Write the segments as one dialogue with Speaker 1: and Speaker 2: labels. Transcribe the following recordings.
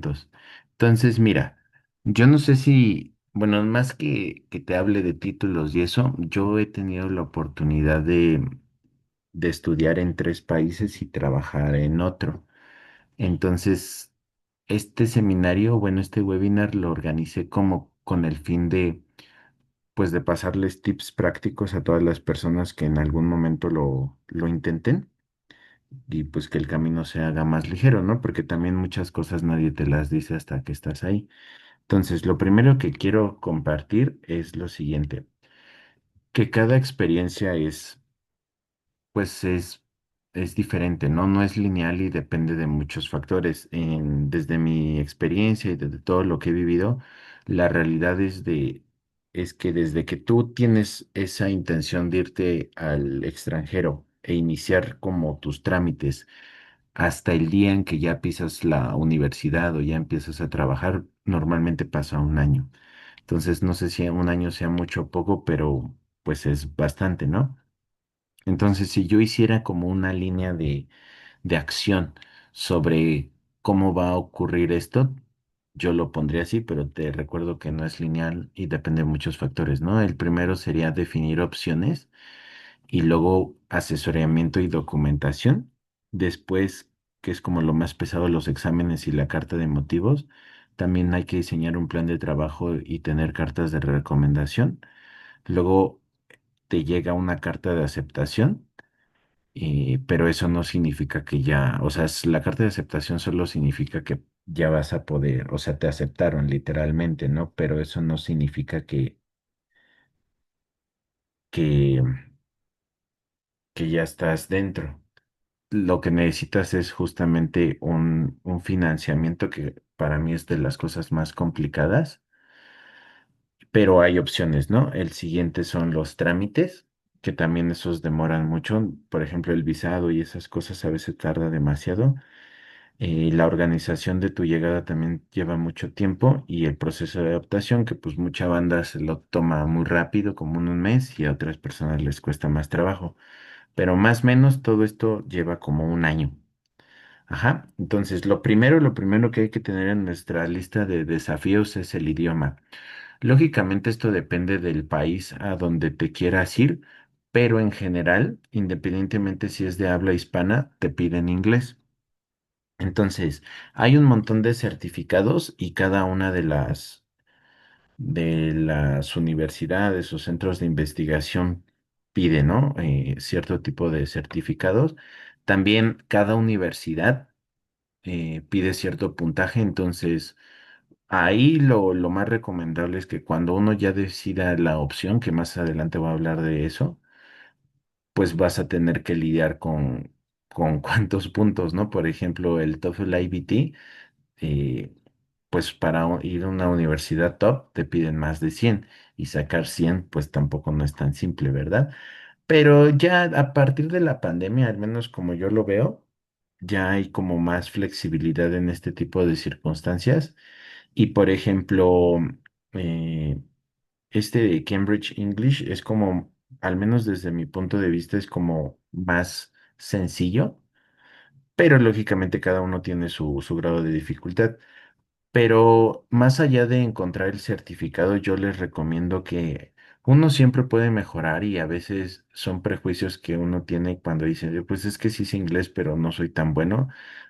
Speaker 1: conocimientos. Entonces, mira, yo no sé si, bueno, más que te hable de títulos y eso, yo he tenido la oportunidad de estudiar en tres países y trabajar en otro. Entonces, este seminario, bueno, este webinar lo organicé como con el fin de, pues, de pasarles tips prácticos a todas las personas que en algún momento lo intenten y pues que el camino se haga más ligero, ¿no? Porque también muchas cosas nadie te las dice hasta que estás ahí. Entonces, lo primero que quiero compartir es lo siguiente, que cada experiencia pues es diferente, ¿no? No es lineal y depende de muchos factores. Desde mi experiencia y desde todo lo que he vivido, la realidad es que desde que tú tienes esa intención de irte al extranjero e iniciar como tus trámites hasta el día en que ya pisas la universidad o ya empiezas a trabajar, normalmente pasa un año. Entonces, no sé si un año sea mucho o poco, pero pues es bastante, ¿no? Entonces, si yo hiciera como una línea de acción sobre cómo va a ocurrir esto, yo lo pondría así, pero te recuerdo que no es lineal y depende de muchos factores, ¿no? El primero sería definir opciones y luego asesoramiento y documentación. Después, que es como lo más pesado, los exámenes y la carta de motivos. También hay que diseñar un plan de trabajo y tener cartas de recomendación. Luego te llega una carta de aceptación, pero eso no significa que ya, o sea, la carta de aceptación solo significa que ya vas a poder, o sea, te aceptaron literalmente, ¿no? Pero eso no significa que, que ya estás dentro. Lo que necesitas es justamente un financiamiento que para mí es de las cosas más complicadas, pero hay opciones, ¿no? El siguiente son los trámites, que también esos demoran mucho. Por ejemplo, el visado y esas cosas a veces tarda demasiado. La organización de tu llegada también lleva mucho tiempo y el proceso de adaptación, que pues mucha banda se lo toma muy rápido, como en un mes, y a otras personas les cuesta más trabajo. Pero más o menos todo esto lleva como un año. Ajá, entonces lo primero que hay que tener en nuestra lista de desafíos es el idioma. Lógicamente esto depende del país a donde te quieras ir, pero en general, independientemente si es de habla hispana, te piden inglés. Entonces, hay un montón de certificados y cada una de las universidades o centros de investigación pide, ¿no? Cierto tipo de certificados. También cada universidad pide cierto puntaje, entonces ahí lo más recomendable es que cuando uno ya decida la opción, que más adelante voy a hablar de eso, pues vas a tener que lidiar con cuántos puntos, ¿no? Por ejemplo, el TOEFL IBT, eh, pues para ir a una universidad top te piden más de 100 y sacar 100 pues tampoco no es tan simple, ¿verdad? Pero ya a partir de la pandemia, al menos como yo lo veo, ya hay como más flexibilidad en este tipo de circunstancias. Y por ejemplo, eh, este de Cambridge English es como, al menos desde mi punto de vista, es como más sencillo, pero lógicamente cada uno tiene su grado de dificultad. Pero más allá de encontrar el certificado, yo les recomiendo que uno siempre puede mejorar y a veces son prejuicios que uno tiene cuando dice, pues es que sí sé inglés, pero no soy tan bueno.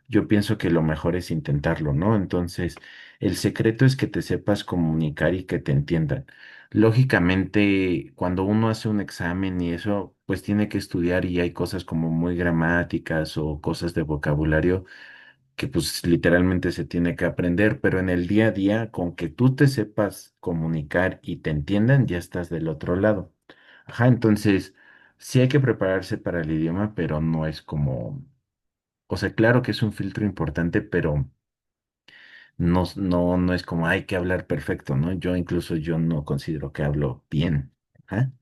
Speaker 1: Yo pienso que lo mejor es intentarlo, ¿no? Entonces, el secreto es que te sepas comunicar y que te entiendan. Lógicamente, cuando uno hace un examen y eso, pues tiene que estudiar y hay cosas como muy gramáticas o cosas de vocabulario que pues literalmente se tiene que aprender, pero en el día a día, con que tú te sepas comunicar y te entiendan, ya estás del otro lado. Ajá, entonces sí hay que prepararse para el idioma, pero no es como, o sea, claro que es un filtro importante, pero no es como hay que hablar perfecto, ¿no? Yo no considero que hablo bien. Ajá.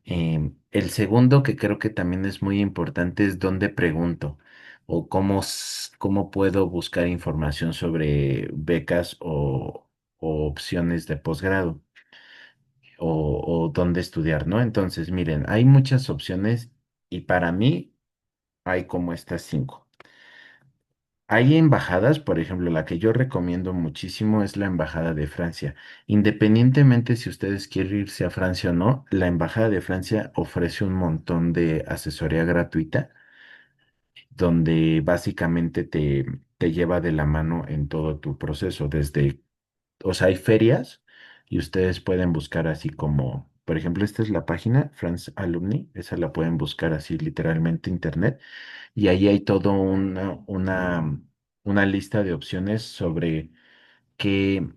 Speaker 1: El segundo que creo que también es muy importante es dónde pregunto o cómo puedo buscar información sobre becas o opciones de posgrado o dónde estudiar, ¿no? Entonces, miren, hay muchas opciones y para mí hay como estas cinco. Hay embajadas, por ejemplo, la que yo recomiendo muchísimo es la Embajada de Francia. Independientemente si ustedes quieren irse a Francia o no, la Embajada de Francia ofrece un montón de asesoría gratuita donde básicamente te lleva de la mano en todo tu proceso, desde, o sea, hay ferias y ustedes pueden buscar así como, por ejemplo, esta es la página France Alumni, esa la pueden buscar así literalmente internet y ahí hay todo una lista de opciones sobre qué,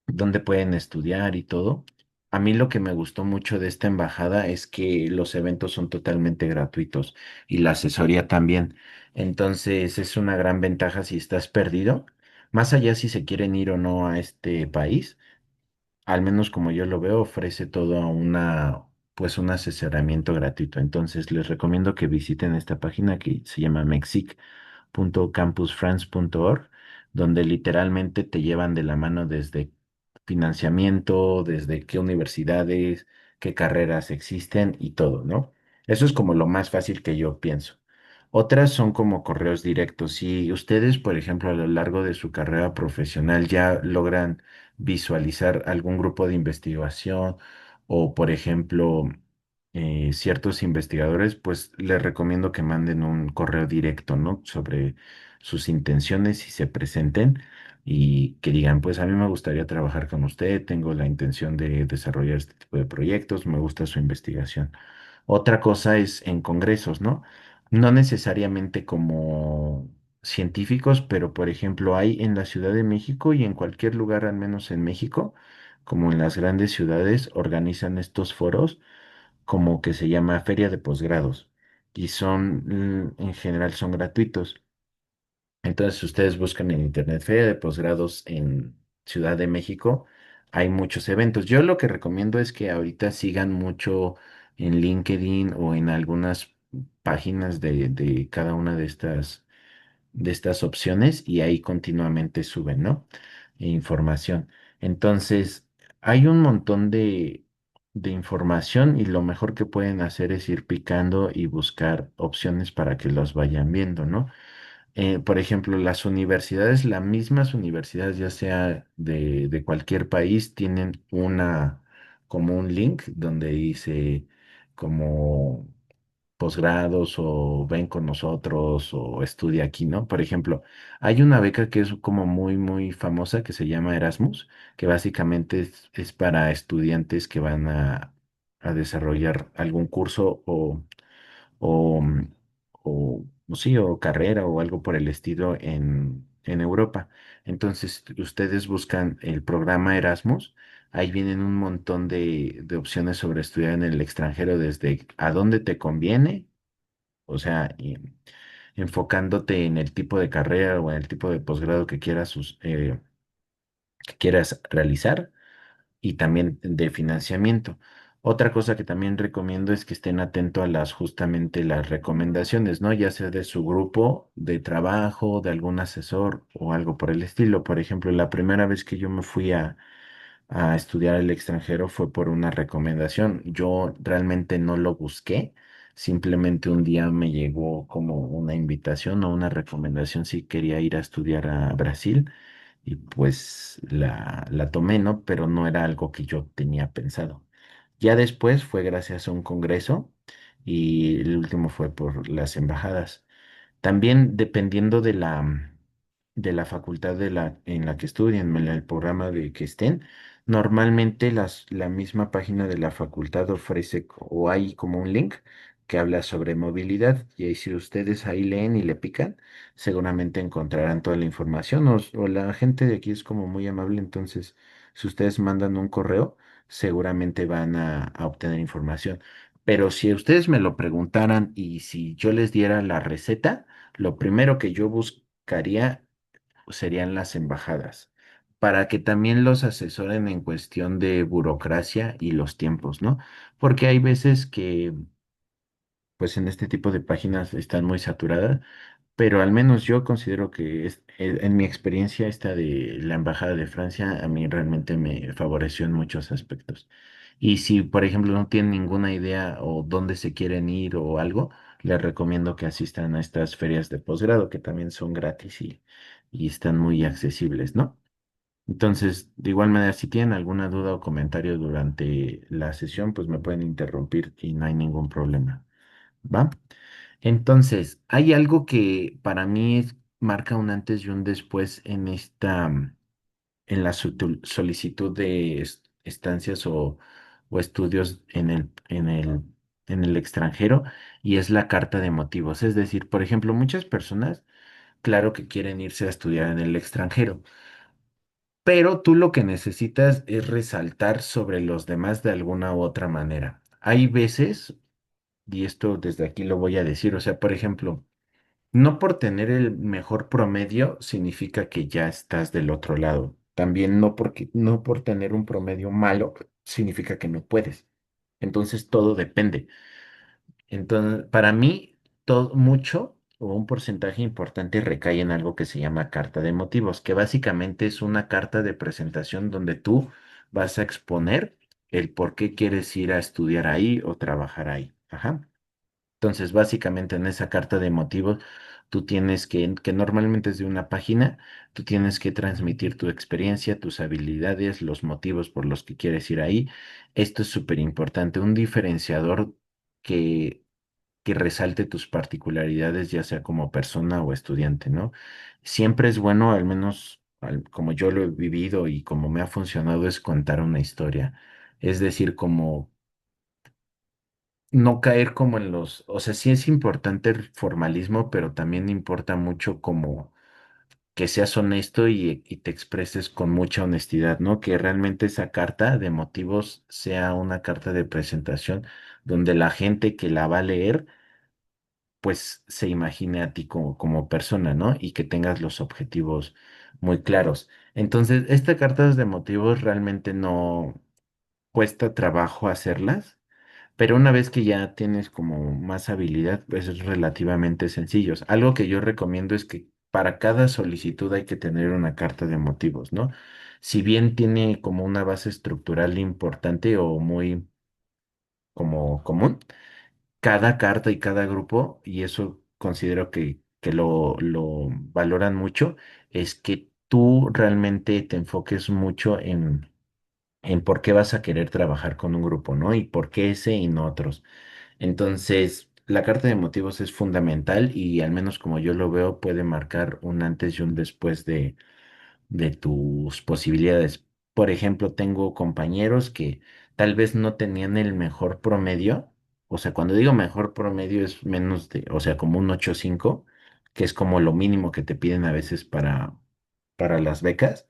Speaker 1: dónde pueden estudiar y todo. A mí lo que me gustó mucho de esta embajada es que los eventos son totalmente gratuitos y la asesoría también. Entonces es una gran ventaja si estás perdido, más allá si se quieren ir o no a este país, al menos como yo lo veo, ofrece todo pues un asesoramiento gratuito. Entonces les recomiendo que visiten esta página que se llama mexic.campusfrance.org, donde literalmente te llevan de la mano desde financiamiento, desde qué universidades, qué carreras existen y todo, ¿no? Eso es como lo más fácil que yo pienso. Otras son como correos directos. Si ustedes, por ejemplo, a lo largo de su carrera profesional ya logran visualizar algún grupo de investigación o, por ejemplo, ciertos investigadores, pues les recomiendo que manden un correo directo, ¿no? Sobre sus intenciones y se presenten y que digan, pues a mí me gustaría trabajar con usted, tengo la intención de desarrollar este tipo de proyectos, me gusta su investigación. Otra cosa es en congresos, ¿no? No necesariamente como científicos, pero por ejemplo hay en la Ciudad de México y en cualquier lugar, al menos en México, como en las grandes ciudades, organizan estos foros como que se llama Feria de Posgrados y en general son gratuitos. Entonces, si ustedes buscan en Internet Feria de Posgrados en Ciudad de México, hay muchos eventos. Yo lo que recomiendo es que ahorita sigan mucho en LinkedIn o en algunas páginas de cada una de estas opciones y ahí continuamente suben, ¿no? Información. Entonces, hay un montón de información y lo mejor que pueden hacer es ir picando y buscar opciones para que los vayan viendo, ¿no? Por ejemplo, las universidades, las mismas universidades, ya sea de cualquier país, tienen como un link donde dice como posgrados o ven con nosotros o estudia aquí, ¿no? Por ejemplo, hay una beca que es como muy, muy famosa que se llama Erasmus, que básicamente es para estudiantes que van a desarrollar algún curso o, o sí, o carrera o algo por el estilo en Europa. Entonces, ustedes buscan el programa Erasmus, ahí vienen un montón de opciones sobre estudiar en el extranjero, desde a dónde te conviene, o sea, enfocándote en el tipo de carrera o en el tipo de posgrado que quieras realizar y también de financiamiento. Otra cosa que también recomiendo es que estén atentos a justamente las recomendaciones, ¿no? Ya sea de su grupo de trabajo, de algún asesor o algo por el estilo. Por ejemplo, la primera vez que yo me fui a estudiar al extranjero fue por una recomendación. Yo realmente no lo busqué, simplemente un día me llegó como una invitación o una recomendación si quería ir a estudiar a Brasil y pues la tomé, ¿no? Pero no era algo que yo tenía pensado. Ya después fue gracias a un congreso y el último fue por las embajadas. También dependiendo de la facultad en la que estudien, en el programa de que estén, normalmente la misma página de la facultad ofrece o hay como un link que habla sobre movilidad y ahí si ustedes ahí leen y le pican, seguramente encontrarán toda la información o la gente de aquí es como muy amable, entonces si ustedes mandan un correo, seguramente van a obtener información. Pero si ustedes me lo preguntaran y si yo les diera la receta, lo primero que yo buscaría serían las embajadas, para que también los asesoren en cuestión de burocracia y los tiempos, ¿no? Porque hay veces que, pues en este tipo de páginas están muy saturadas, pero al menos yo considero que en mi experiencia esta de la Embajada de Francia a mí realmente me favoreció en muchos aspectos. Y si, por ejemplo, no tienen ninguna idea o dónde se quieren ir o algo, les recomiendo que asistan a estas ferias de posgrado que también son gratis y están muy accesibles, ¿no? Entonces, de igual manera, si tienen alguna duda o comentario durante la sesión, pues me pueden interrumpir y no hay ningún problema, ¿va? Entonces, hay algo que para mí marca un antes y un después en en la solicitud de estancias o estudios en el extranjero, y es la carta de motivos. Es decir, por ejemplo, muchas personas, claro que quieren irse a estudiar en el extranjero, pero tú lo que necesitas es resaltar sobre los demás de alguna u otra manera. Hay veces, y esto desde aquí lo voy a decir, o sea, por ejemplo, no por tener el mejor promedio significa que ya estás del otro lado. También no por tener un promedio malo significa que no puedes. Entonces todo depende. Entonces, para mí, todo mucho o un porcentaje importante recae en algo que se llama carta de motivos, que básicamente es una carta de presentación donde tú vas a exponer el por qué quieres ir a estudiar ahí o trabajar ahí. Ajá. Entonces, básicamente en esa carta de motivos, tú tienes que normalmente es de una página, tú tienes que transmitir tu experiencia, tus habilidades, los motivos por los que quieres ir ahí. Esto es súper importante, un diferenciador que, que resalte tus particularidades, ya sea como persona o estudiante, ¿no? Siempre es bueno, al menos como yo lo he vivido y como me ha funcionado, es contar una historia. Es decir, como no caer como en o sea, sí es importante el formalismo, pero también importa mucho como que seas honesto y te expreses con mucha honestidad, ¿no? Que realmente esa carta de motivos sea una carta de presentación donde la gente que la va a leer, pues se imagine a ti como persona, ¿no? Y que tengas los objetivos muy claros. Entonces, estas cartas de motivos realmente no cuesta trabajo hacerlas, pero una vez que ya tienes como más habilidad, pues es relativamente sencillo. Algo que yo recomiendo es que para cada solicitud hay que tener una carta de motivos, ¿no? Si bien tiene como una base estructural importante o muy como común, cada carta y cada grupo, y eso considero que lo valoran mucho, es que tú realmente te enfoques mucho en por qué vas a querer trabajar con un grupo, ¿no? Y por qué ese y no otros. Entonces, la carta de motivos es fundamental y al menos como yo lo veo, puede marcar un antes y un después de tus posibilidades. Por ejemplo, tengo compañeros que tal vez no tenían el mejor promedio. O sea, cuando digo mejor promedio es menos de, o sea, como un 8,5, que es como lo mínimo que te piden a veces para las becas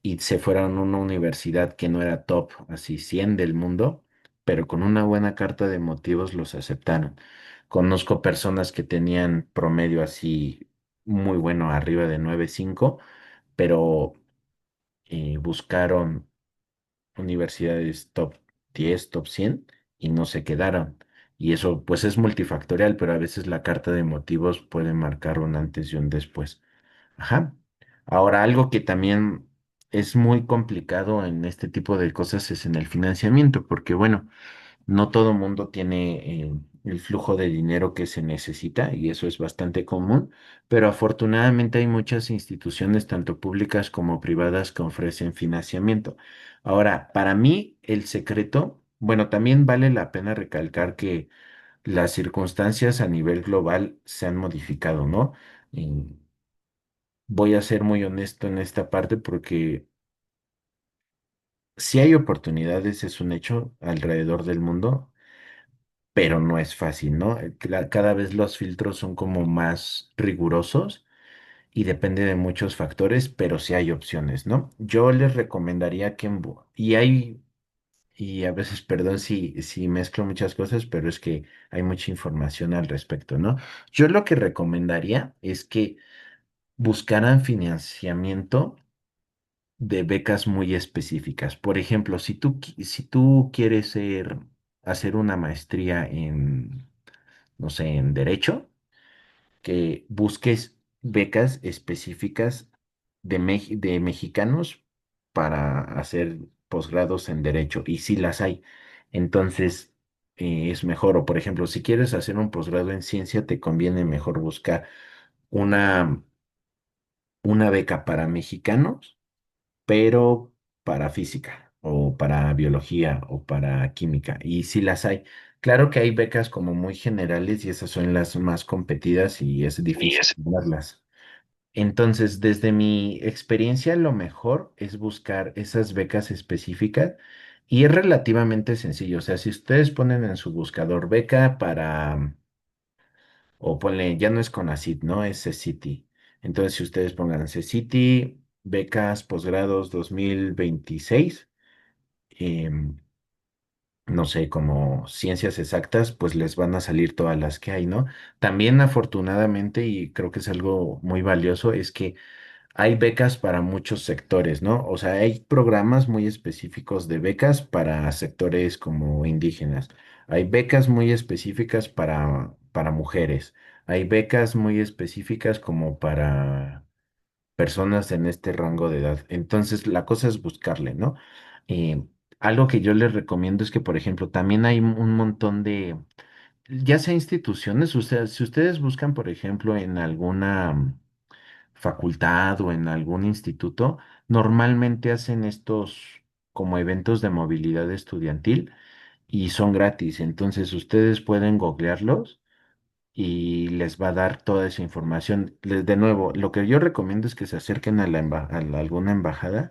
Speaker 1: y se fueron a una universidad que no era top, así 100 del mundo, pero con una buena carta de motivos los aceptaron. Conozco personas que tenían promedio así muy bueno, arriba de 9,5, pero buscaron universidades top 10, top 100 y no se quedaron. Y eso pues es multifactorial, pero a veces la carta de motivos puede marcar un antes y un después. Ajá. Ahora, algo que también es muy complicado en este tipo de cosas es en el financiamiento, porque bueno, no todo mundo tiene el flujo de dinero que se necesita y eso es bastante común, pero afortunadamente hay muchas instituciones, tanto públicas como privadas, que ofrecen financiamiento. Ahora, para mí, el secreto, bueno, también vale la pena recalcar que las circunstancias a nivel global se han modificado, ¿no? Voy a ser muy honesto en esta parte porque si hay oportunidades, es un hecho alrededor del mundo, pero no es fácil, ¿no? Cada vez los filtros son como más rigurosos y depende de muchos factores, pero sí hay opciones, ¿no? Yo les recomendaría que y a veces, perdón si mezclo muchas cosas, pero es que hay mucha información al respecto, ¿no? Yo lo que recomendaría es que buscaran financiamiento de becas muy específicas. Por ejemplo, si tú quieres hacer una maestría en, no sé, en derecho, que busques becas específicas de mexicanos para hacer posgrados en derecho, y sí las hay. Entonces, es mejor. O por ejemplo, si quieres hacer un posgrado en ciencia, te conviene mejor buscar una, una beca para mexicanos, pero para física o para biología o para química. Y sí las hay. Claro que hay becas como muy generales y esas son las más competidas y es
Speaker 2: Y
Speaker 1: difícil
Speaker 2: es
Speaker 1: ganarlas. Entonces, desde mi experiencia, lo mejor es buscar esas becas específicas y es relativamente sencillo. O sea, si ustedes ponen en su buscador beca para, o ponle, ya no es CONACYT, ¿no? Es CECITY. Entonces, si ustedes pongan CECITY, becas posgrados 2026, em, no sé, como ciencias exactas, pues les van a salir todas las que hay, ¿no? También afortunadamente, y creo que es algo muy valioso, es que hay becas para muchos sectores, ¿no? O sea, hay programas muy específicos de becas para sectores como indígenas. Hay becas muy específicas para mujeres. Hay becas muy específicas como para personas en este rango de edad. Entonces, la cosa es buscarle, ¿no? Eh, Algo que yo les recomiendo es que, por ejemplo, también hay un montón de, ya sea instituciones, o sea, si ustedes buscan, por ejemplo, en alguna facultad o en algún instituto, normalmente hacen estos como eventos de movilidad estudiantil y son gratis. Entonces ustedes pueden googlearlos y les va a dar toda esa información. De nuevo, lo que yo recomiendo es que se acerquen a alguna embajada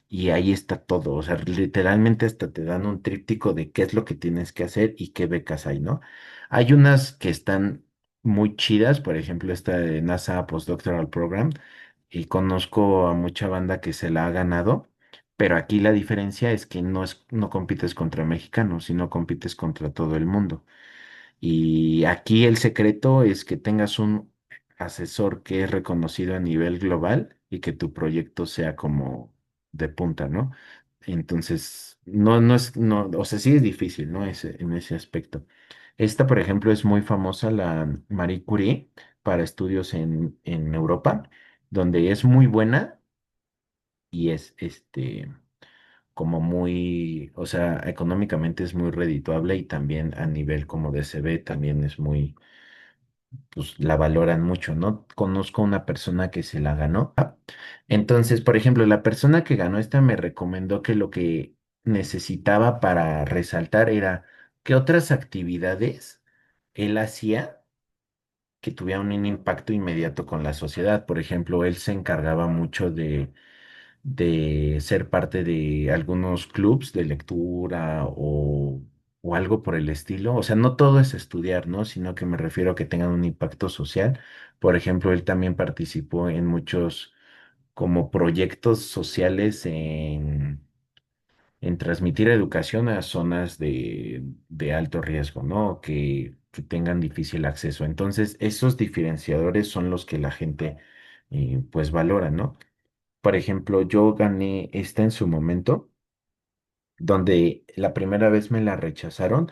Speaker 1: y ahí está todo. O sea, literalmente hasta te dan un tríptico de qué es lo que tienes que hacer y qué becas hay, ¿no? Hay unas que están muy chidas, por ejemplo, esta de NASA Postdoctoral Program, y conozco a mucha banda que se la ha ganado. Pero aquí la diferencia es que no compites contra mexicanos, sino compites contra todo el mundo. Y aquí el secreto es que tengas un asesor que es reconocido a nivel global y que tu proyecto sea como de punta, ¿no? Entonces, no es, no, o sea, sí es difícil, ¿no? En ese aspecto. Esta, por ejemplo, es muy famosa, la Marie Curie, para estudios en Europa, donde es muy buena y es como muy, o sea, económicamente es muy redituable y también a nivel como de CV también es muy, pues la valoran mucho, ¿no? Conozco una persona que se la ganó. Entonces, por ejemplo, la persona que ganó esta me recomendó que lo que necesitaba para resaltar era que otras actividades él hacía que tuvieran un impacto inmediato con la sociedad. Por ejemplo, él se encargaba mucho de ser parte de algunos clubs de lectura o algo por el estilo. O sea, no todo es estudiar, ¿no? Sino que me refiero a que tengan un impacto social. Por ejemplo, él también participó en muchos como proyectos sociales en transmitir educación a zonas de alto riesgo, ¿no? Que tengan difícil acceso. Entonces, esos diferenciadores son los que la gente pues valora, ¿no? Por ejemplo, yo gané esta en su momento, donde la primera vez me la rechazaron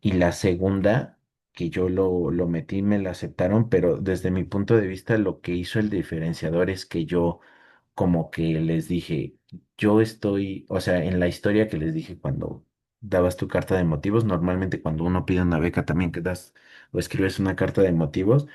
Speaker 1: y la segunda que yo lo metí me la aceptaron, pero desde mi punto de vista lo que hizo el diferenciador es que yo como que les dije, yo estoy, o sea, en la historia que les dije cuando dabas tu carta de motivos, normalmente cuando uno pide una beca también que das o escribes una carta de motivos,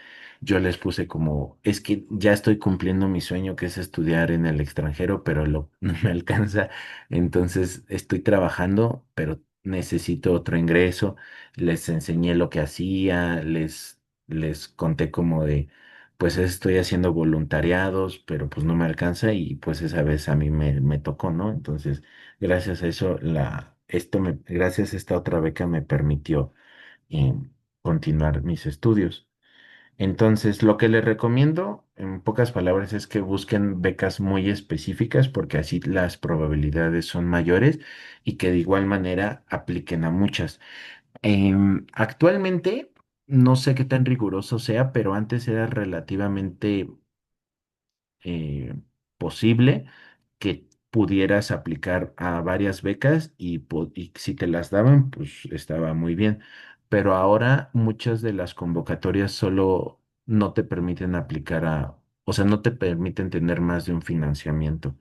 Speaker 1: yo les puse como, es que ya estoy cumpliendo mi sueño que es estudiar en el extranjero, pero no me alcanza, entonces estoy trabajando, pero necesito otro ingreso, les enseñé lo que hacía, les conté como de pues estoy haciendo voluntariados, pero pues no me alcanza y pues esa vez a mí me tocó, ¿no? Entonces, gracias a eso, gracias a esta otra beca me permitió eh, continuar mis estudios. Entonces, lo que les recomiendo, en pocas palabras, es que busquen becas muy específicas porque así las probabilidades son mayores y que de igual manera apliquen a muchas. Actualmente no sé qué tan riguroso sea, pero antes era relativamente eh, posible que pudieras aplicar a varias becas y si te las daban, pues estaba muy bien. Pero ahora muchas de las convocatorias solo no te permiten aplicar o sea, no te permiten tener más de un financiamiento.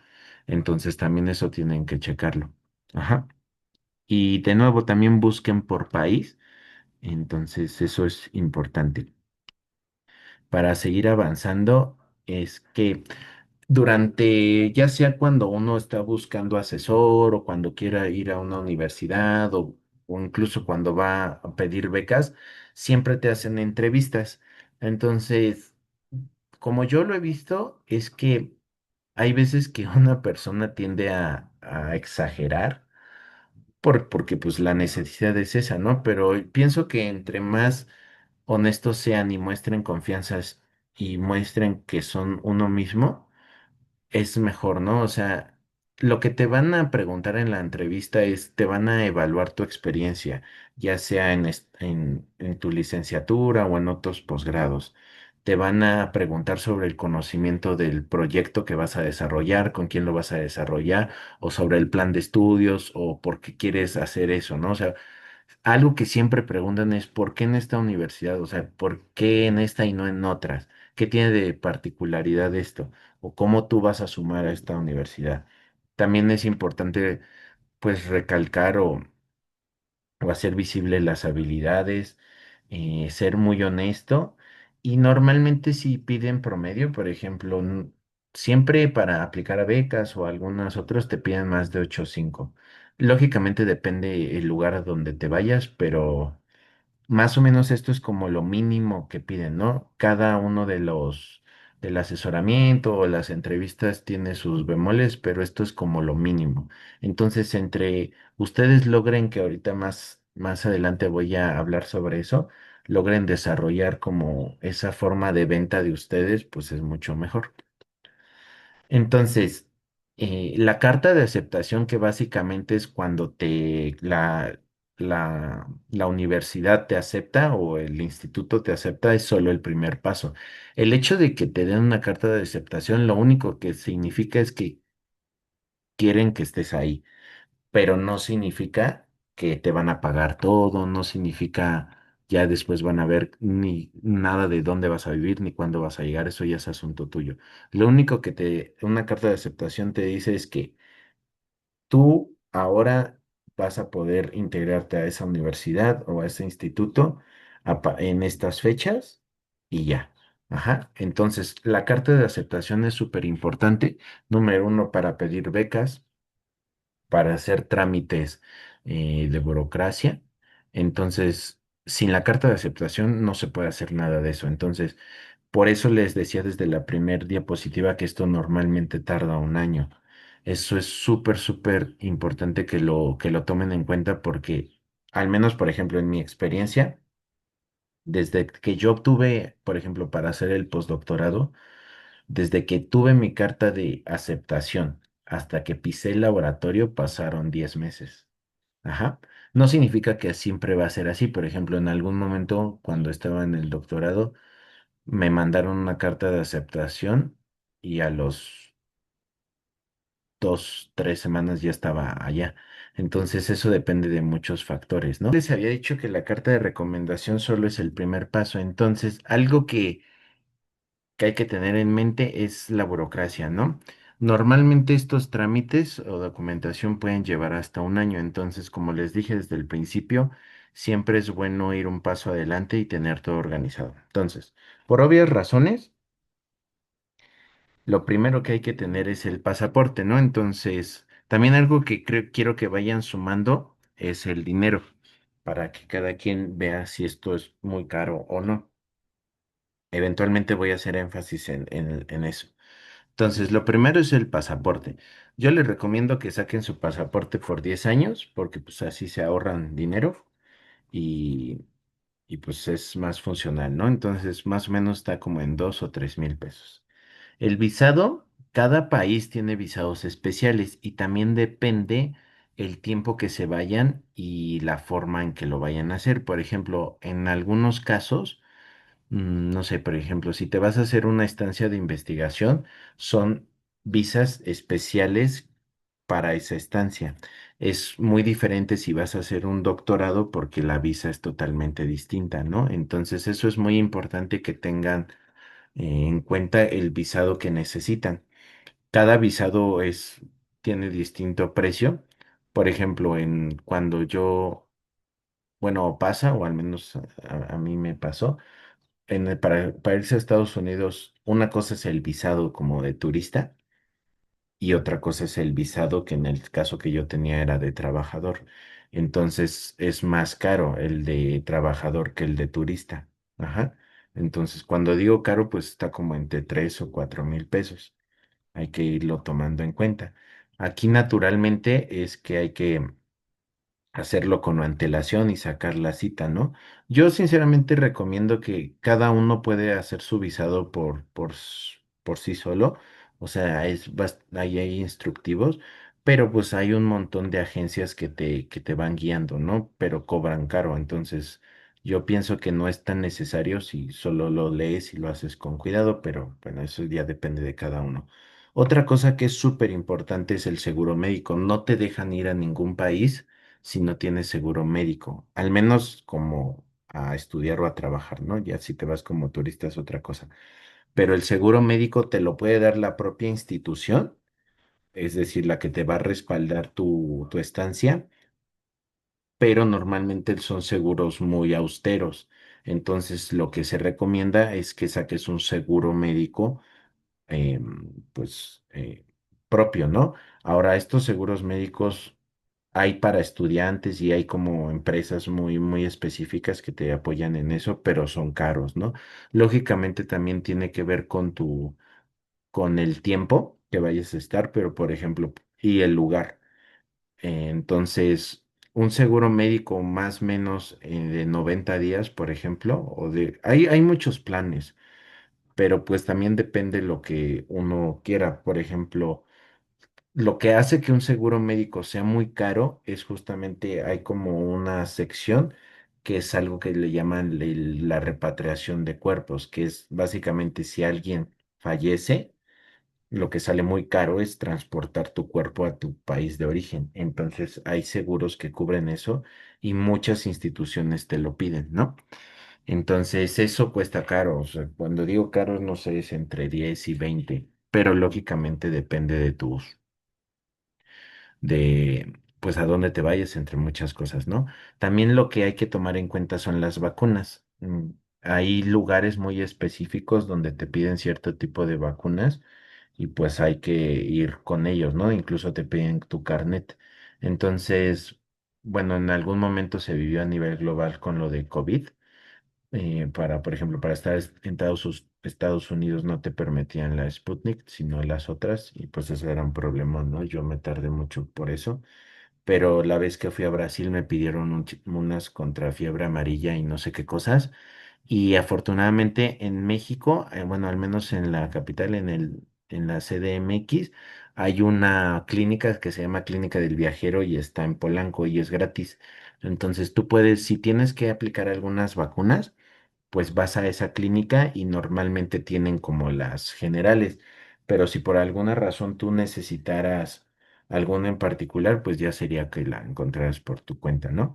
Speaker 1: Entonces también eso tienen que checarlo. Ajá. Y de nuevo, también busquen por país. Entonces, eso es importante. Para seguir avanzando, es que durante, ya sea cuando uno está buscando asesor o cuando quiera ir a una universidad o incluso cuando va a pedir becas, siempre te hacen entrevistas. Entonces, como yo lo he visto, es que hay veces que una persona tiende a exagerar porque pues la necesidad es esa, ¿no? Pero pienso que entre más honestos sean y muestren confianzas y muestren que son uno mismo, es mejor, ¿no? O sea, lo que te van a preguntar en la entrevista es, te van a evaluar tu experiencia, ya sea en tu licenciatura o en otros posgrados. Te van a preguntar sobre el conocimiento del proyecto que vas a desarrollar, con quién lo vas a desarrollar, o sobre el plan de estudios, o por qué quieres hacer eso, ¿no? O sea, algo que siempre preguntan es ¿por qué en esta universidad? O sea, ¿por qué en esta y no en otras? ¿Qué tiene de particularidad esto? ¿O cómo tú vas a sumar a esta universidad? También es importante pues recalcar o hacer visibles las habilidades, ser muy honesto y normalmente si piden promedio, por ejemplo, siempre para aplicar a becas o algunas otras te piden más de 8.5. Lógicamente depende el lugar a donde te vayas, pero más o menos esto es como lo mínimo que piden, ¿no? Cada uno de los del asesoramiento o las entrevistas tiene sus bemoles, pero esto es como lo mínimo. Entonces, entre ustedes logren que ahorita más adelante voy a hablar sobre eso, logren desarrollar como esa forma de venta de ustedes, pues es mucho mejor. Entonces, la carta de aceptación que básicamente es cuando la universidad te acepta o el instituto te acepta es solo el primer paso. El hecho de que te den una carta de aceptación, lo único que significa es que quieren que estés ahí, pero no significa que te van a pagar todo, no significa ya después van a ver ni nada de dónde vas a vivir ni cuándo vas a llegar, eso ya es asunto tuyo. Lo único que una carta de aceptación te dice es que tú ahora vas a poder integrarte a esa universidad o a ese instituto en estas fechas y ya. Ajá. Entonces, la carta de aceptación es súper importante. Número uno, para pedir becas para hacer trámites de burocracia. Entonces, sin la carta de aceptación no se puede hacer nada de eso. Entonces, por eso les decía desde la primer diapositiva que esto normalmente tarda un año. Eso es súper, súper importante que lo tomen en cuenta porque, al menos, por ejemplo, en mi experiencia, desde que yo obtuve, por ejemplo, para hacer el postdoctorado, desde que tuve mi carta de aceptación hasta que pisé el laboratorio pasaron 10 meses. Ajá. No significa que siempre va a ser así. Por ejemplo, en algún momento, cuando estaba en el doctorado, me mandaron una carta de aceptación y a los 2, 3 semanas ya estaba allá. Entonces, eso depende de muchos factores, ¿no? Les había dicho que la carta de recomendación solo es el primer paso. Entonces, algo que hay que tener en mente es la burocracia, ¿no? Normalmente estos trámites o documentación pueden llevar hasta un año, entonces, como les dije desde el principio, siempre es bueno ir un paso adelante y tener todo organizado. Entonces, por obvias razones, lo primero que hay que tener es el pasaporte, ¿no? Entonces, también algo que quiero que vayan sumando es el dinero, para que cada quien vea si esto es muy caro o no. Eventualmente voy a hacer énfasis en eso. Entonces, lo primero es el pasaporte. Yo les recomiendo que saquen su pasaporte por 10 años, porque pues así se ahorran dinero y, y pues es más funcional, ¿no? Entonces, más o menos está como en 2 o 3 mil pesos. El visado, cada país tiene visados especiales y también depende el tiempo que se vayan y la forma en que lo vayan a hacer. Por ejemplo, en algunos casos no sé, por ejemplo, si te vas a hacer una estancia de investigación, son visas especiales para esa estancia. Es muy diferente si vas a hacer un doctorado porque la visa es totalmente distinta, ¿no? Entonces, eso es muy importante que tengan en cuenta el visado que necesitan. Cada visado tiene distinto precio. Por ejemplo, cuando yo bueno, pasa, o al menos a mí me pasó, para irse a Estados Unidos, una cosa es el visado como de turista y otra cosa es el visado que en el caso que yo tenía era de trabajador. Entonces es más caro el de trabajador que el de turista. Ajá. Entonces, cuando digo caro, pues está como entre 3 o 4 mil pesos. Hay que irlo tomando en cuenta. Aquí naturalmente es que hay que hacerlo con antelación y sacar la cita, ¿no? Yo sinceramente recomiendo que cada uno puede hacer su visado por sí solo, o sea, ahí hay instructivos, pero pues hay un montón de agencias que te van guiando, ¿no? Pero cobran caro, entonces yo pienso que no es tan necesario si solo lo lees y lo haces con cuidado, pero bueno, eso ya depende de cada uno. Otra cosa que es súper importante es el seguro médico. No te dejan ir a ningún país si no tienes seguro médico, al menos como a estudiar o a trabajar, ¿no? Ya si te vas como turista es otra cosa. Pero el seguro médico te lo puede dar la propia institución, es decir, la que te va a respaldar tu estancia, pero normalmente son seguros muy austeros. Entonces, lo que se recomienda es que saques un seguro médico, pues, propio, ¿no? Ahora, estos seguros médicos hay para estudiantes y hay como empresas muy, muy específicas que te apoyan en eso, pero son caros, ¿no? Lógicamente también tiene que ver con el tiempo que vayas a estar, pero por ejemplo, y el lugar. Entonces, un seguro médico más o menos de 90 días, por ejemplo, hay muchos planes, pero pues también depende lo que uno quiera. Por ejemplo, lo que hace que un seguro médico sea muy caro es justamente hay como una sección que es algo que le llaman la repatriación de cuerpos, que es básicamente si alguien fallece, lo que sale muy caro es transportar tu cuerpo a tu país de origen. Entonces hay seguros que cubren eso y muchas instituciones te lo piden, ¿no? Entonces eso cuesta caro. O sea, cuando digo caro, no sé, es entre 10 y 20, pero lógicamente depende pues a dónde te vayas, entre muchas cosas, ¿no? También lo que hay que tomar en cuenta son las vacunas. Hay lugares muy específicos donde te piden cierto tipo de vacunas y pues hay que ir con ellos, ¿no? Incluso te piden tu carnet. Entonces, bueno, en algún momento se vivió a nivel global con lo de COVID. Por ejemplo, para estar en Estados Unidos no te permitían la Sputnik, sino las otras, y pues ese era un problema, ¿no? Yo me tardé mucho por eso, pero la vez que fui a Brasil me pidieron unas contra fiebre amarilla y no sé qué cosas, y afortunadamente en México, bueno, al menos en la capital, en la CDMX, hay una clínica que se llama Clínica del Viajero y está en Polanco y es gratis. Entonces tú puedes, si tienes que aplicar algunas vacunas, pues vas a esa clínica y normalmente tienen como las generales, pero si por alguna razón tú necesitaras alguna en particular, pues ya sería que la encontraras por tu cuenta, ¿no?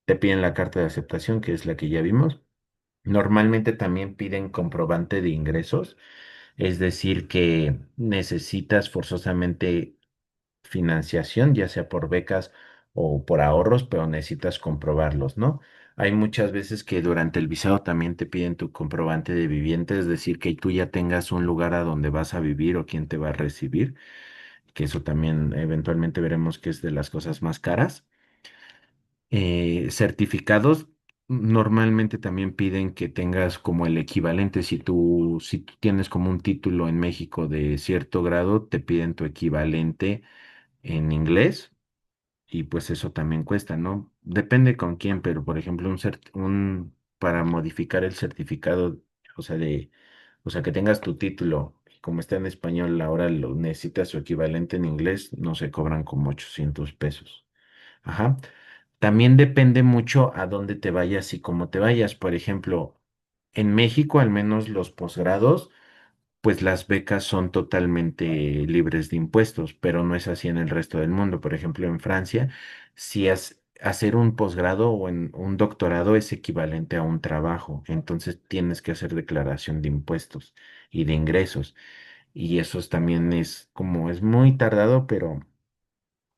Speaker 1: Te piden la carta de aceptación, que es la que ya vimos. Normalmente también piden comprobante de ingresos, es decir, que necesitas forzosamente financiación, ya sea por becas o por ahorros, pero necesitas comprobarlos, ¿no? Hay muchas veces que durante el visado también te piden tu comprobante de vivienda, es decir, que tú ya tengas un lugar a donde vas a vivir o quién te va a recibir, que eso también eventualmente veremos que es de las cosas más caras. Certificados normalmente también piden que tengas como el equivalente, si tú tienes como un título en México de cierto grado, te piden tu equivalente en inglés y pues eso también cuesta, ¿no? Depende con quién, pero por ejemplo, para modificar el certificado, o sea, que tengas tu título, y como está en español, ahora lo necesitas su equivalente en inglés, no se cobran como 800 pesos. Ajá. También depende mucho a dónde te vayas y cómo te vayas. Por ejemplo, en México, al menos los posgrados, pues las becas son totalmente libres de impuestos, pero no es así en el resto del mundo. Por ejemplo, en Francia, si hacer un posgrado o en un doctorado es equivalente a un trabajo, entonces tienes que hacer declaración de impuestos y de ingresos. Y eso también es muy tardado,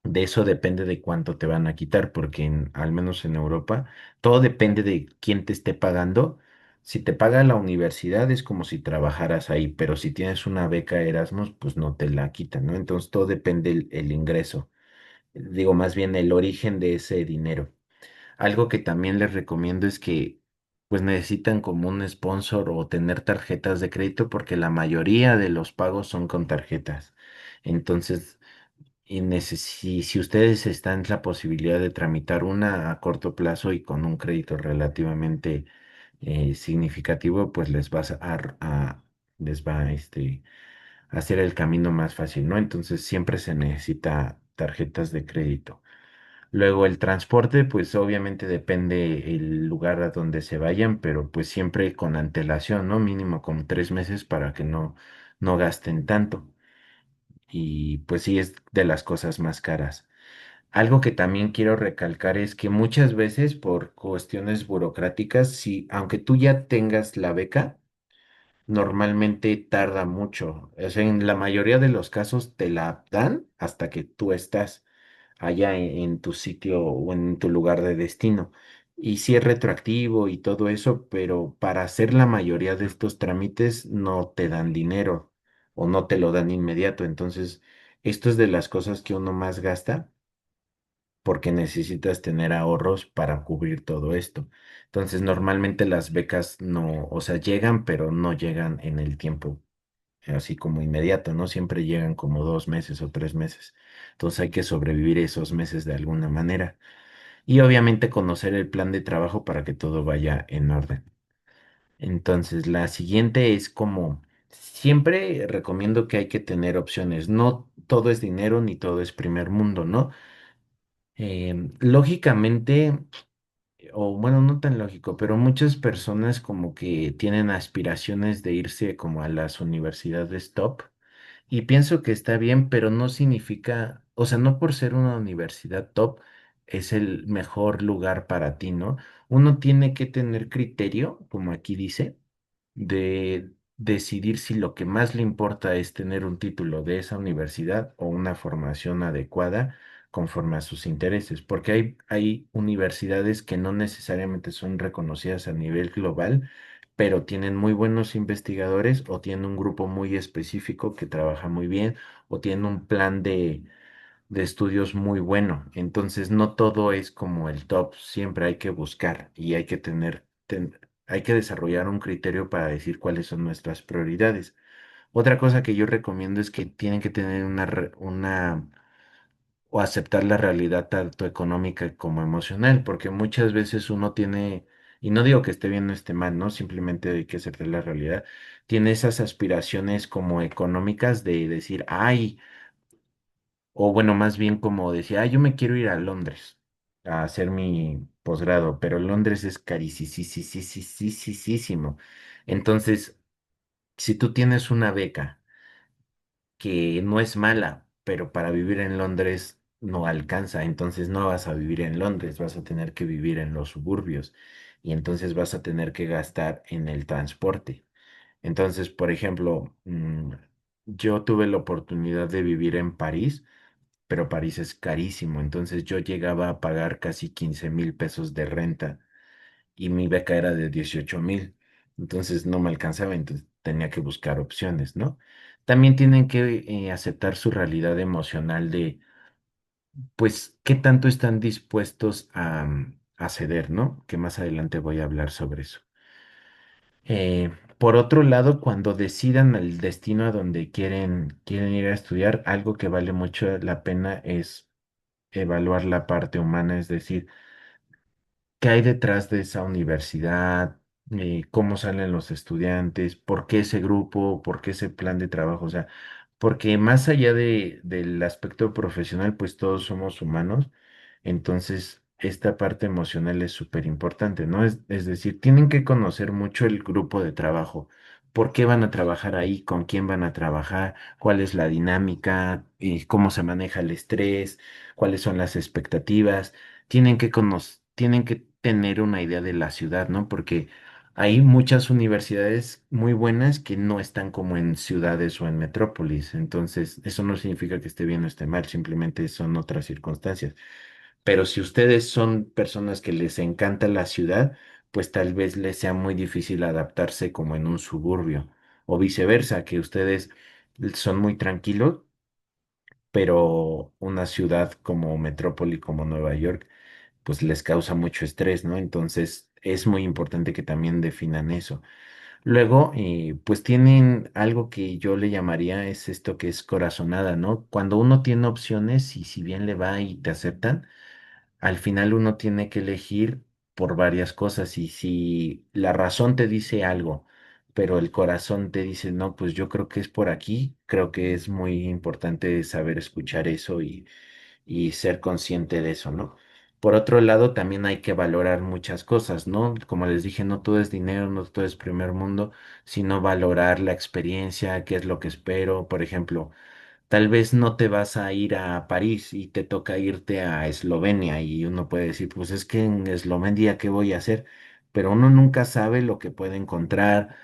Speaker 1: De eso depende de cuánto te van a quitar, porque al menos en Europa, todo depende de quién te esté pagando. Si te paga la universidad es como si trabajaras ahí, pero si tienes una beca Erasmus, pues no te la quitan, ¿no? Entonces todo depende el ingreso, digo más bien el origen de ese dinero. Algo que también les recomiendo es que pues necesitan como un sponsor o tener tarjetas de crédito porque la mayoría de los pagos son con tarjetas. Entonces, si ustedes están en la posibilidad de tramitar una a corto plazo y con un crédito relativamente significativo, pues les va a hacer el camino más fácil, ¿no? Entonces siempre se necesita tarjetas de crédito. Luego el transporte, pues obviamente depende el lugar a donde se vayan, pero pues siempre con antelación, ¿no? Mínimo con 3 meses para que no gasten tanto. Y pues sí es de las cosas más caras. Algo que también quiero recalcar es que muchas veces por cuestiones burocráticas, si aunque tú ya tengas la beca, normalmente tarda mucho. O sea, en la mayoría de los casos te la dan hasta que tú estás allá en tu sitio o en tu lugar de destino. Y sí es retroactivo y todo eso, pero para hacer la mayoría de estos trámites no te dan dinero o no te lo dan inmediato. Entonces, esto es de las cosas que uno más gasta porque necesitas tener ahorros para cubrir todo esto. Entonces, normalmente las becas no, o sea, llegan, pero no llegan en el tiempo así como inmediato, ¿no? Siempre llegan como 2 meses o 3 meses. Entonces hay que sobrevivir esos meses de alguna manera. Y obviamente conocer el plan de trabajo para que todo vaya en orden. Entonces, la siguiente es como, siempre recomiendo que hay que tener opciones. No todo es dinero ni todo es primer mundo, ¿no? Lógicamente, o bueno, no tan lógico, pero muchas personas como que tienen aspiraciones de irse como a las universidades top. Y pienso que está bien, pero no significa, o sea, no por ser una universidad top es el mejor lugar para ti, ¿no? Uno tiene que tener criterio, como aquí dice, de decidir si lo que más le importa es tener un título de esa universidad o una formación adecuada conforme a sus intereses, porque hay universidades que no necesariamente son reconocidas a nivel global, pero tienen muy buenos investigadores o tienen un grupo muy específico que trabaja muy bien o tienen un plan de estudios muy bueno. Entonces, no todo es como el top, siempre hay que buscar y hay que hay que desarrollar un criterio para decir cuáles son nuestras prioridades. Otra cosa que yo recomiendo es que tienen que tener una o aceptar la realidad tanto económica como emocional, porque muchas veces uno tiene, y no digo que esté bien o esté mal, ¿no? Simplemente hay que aceptar la realidad, tiene esas aspiraciones como económicas de decir, ay, o bueno, más bien como decía, yo me quiero ir a Londres a hacer mi posgrado, pero Londres es carísimo. Entonces, si tú tienes una beca que no es mala, pero para vivir en Londres no alcanza, entonces no vas a vivir en Londres, vas a tener que vivir en los suburbios y entonces vas a tener que gastar en el transporte. Entonces, por ejemplo, yo tuve la oportunidad de vivir en París, pero París es carísimo. Entonces yo llegaba a pagar casi 15,000 pesos de renta y mi beca era de 18,000. Entonces no me alcanzaba, entonces tenía que buscar opciones, ¿no? También tienen que aceptar su realidad emocional de, pues, qué tanto están dispuestos a ceder, ¿no? Que más adelante voy a hablar sobre eso. Por otro lado, cuando decidan el destino a donde quieren ir a estudiar, algo que vale mucho la pena es evaluar la parte humana, es decir, qué hay detrás de esa universidad, cómo salen los estudiantes, por qué ese grupo, por qué ese plan de trabajo, o sea, porque más allá del aspecto profesional, pues todos somos humanos, entonces esta parte emocional es súper importante, ¿no? Es decir, tienen que conocer mucho el grupo de trabajo. ¿Por qué van a trabajar ahí? ¿Con quién van a trabajar? ¿Cuál es la dinámica? ¿Cómo se maneja el estrés? ¿Cuáles son las expectativas? Tienen que tener una idea de la ciudad, ¿no? Porque hay muchas universidades muy buenas que no están como en ciudades o en metrópolis. Entonces, eso no significa que esté bien o esté mal, simplemente son otras circunstancias. Pero si ustedes son personas que les encanta la ciudad, pues tal vez les sea muy difícil adaptarse como en un suburbio. O viceversa, que ustedes son muy tranquilos, pero una ciudad como metrópoli, como Nueva York, pues les causa mucho estrés, ¿no? Entonces es muy importante que también definan eso. Luego, pues tienen algo que yo le llamaría es esto que es corazonada, ¿no? Cuando uno tiene opciones y si bien le va y te aceptan, al final uno tiene que elegir por varias cosas y si la razón te dice algo, pero el corazón te dice, no, pues yo creo que es por aquí, creo que es muy importante saber escuchar eso y ser consciente de eso, ¿no? Por otro lado, también hay que valorar muchas cosas, ¿no? Como les dije, no todo es dinero, no todo es primer mundo, sino valorar la experiencia, qué es lo que espero. Por ejemplo, tal vez no te vas a ir a París y te toca irte a Eslovenia y uno puede decir, pues es que en Eslovenia, ¿qué voy a hacer? Pero uno nunca sabe lo que puede encontrar.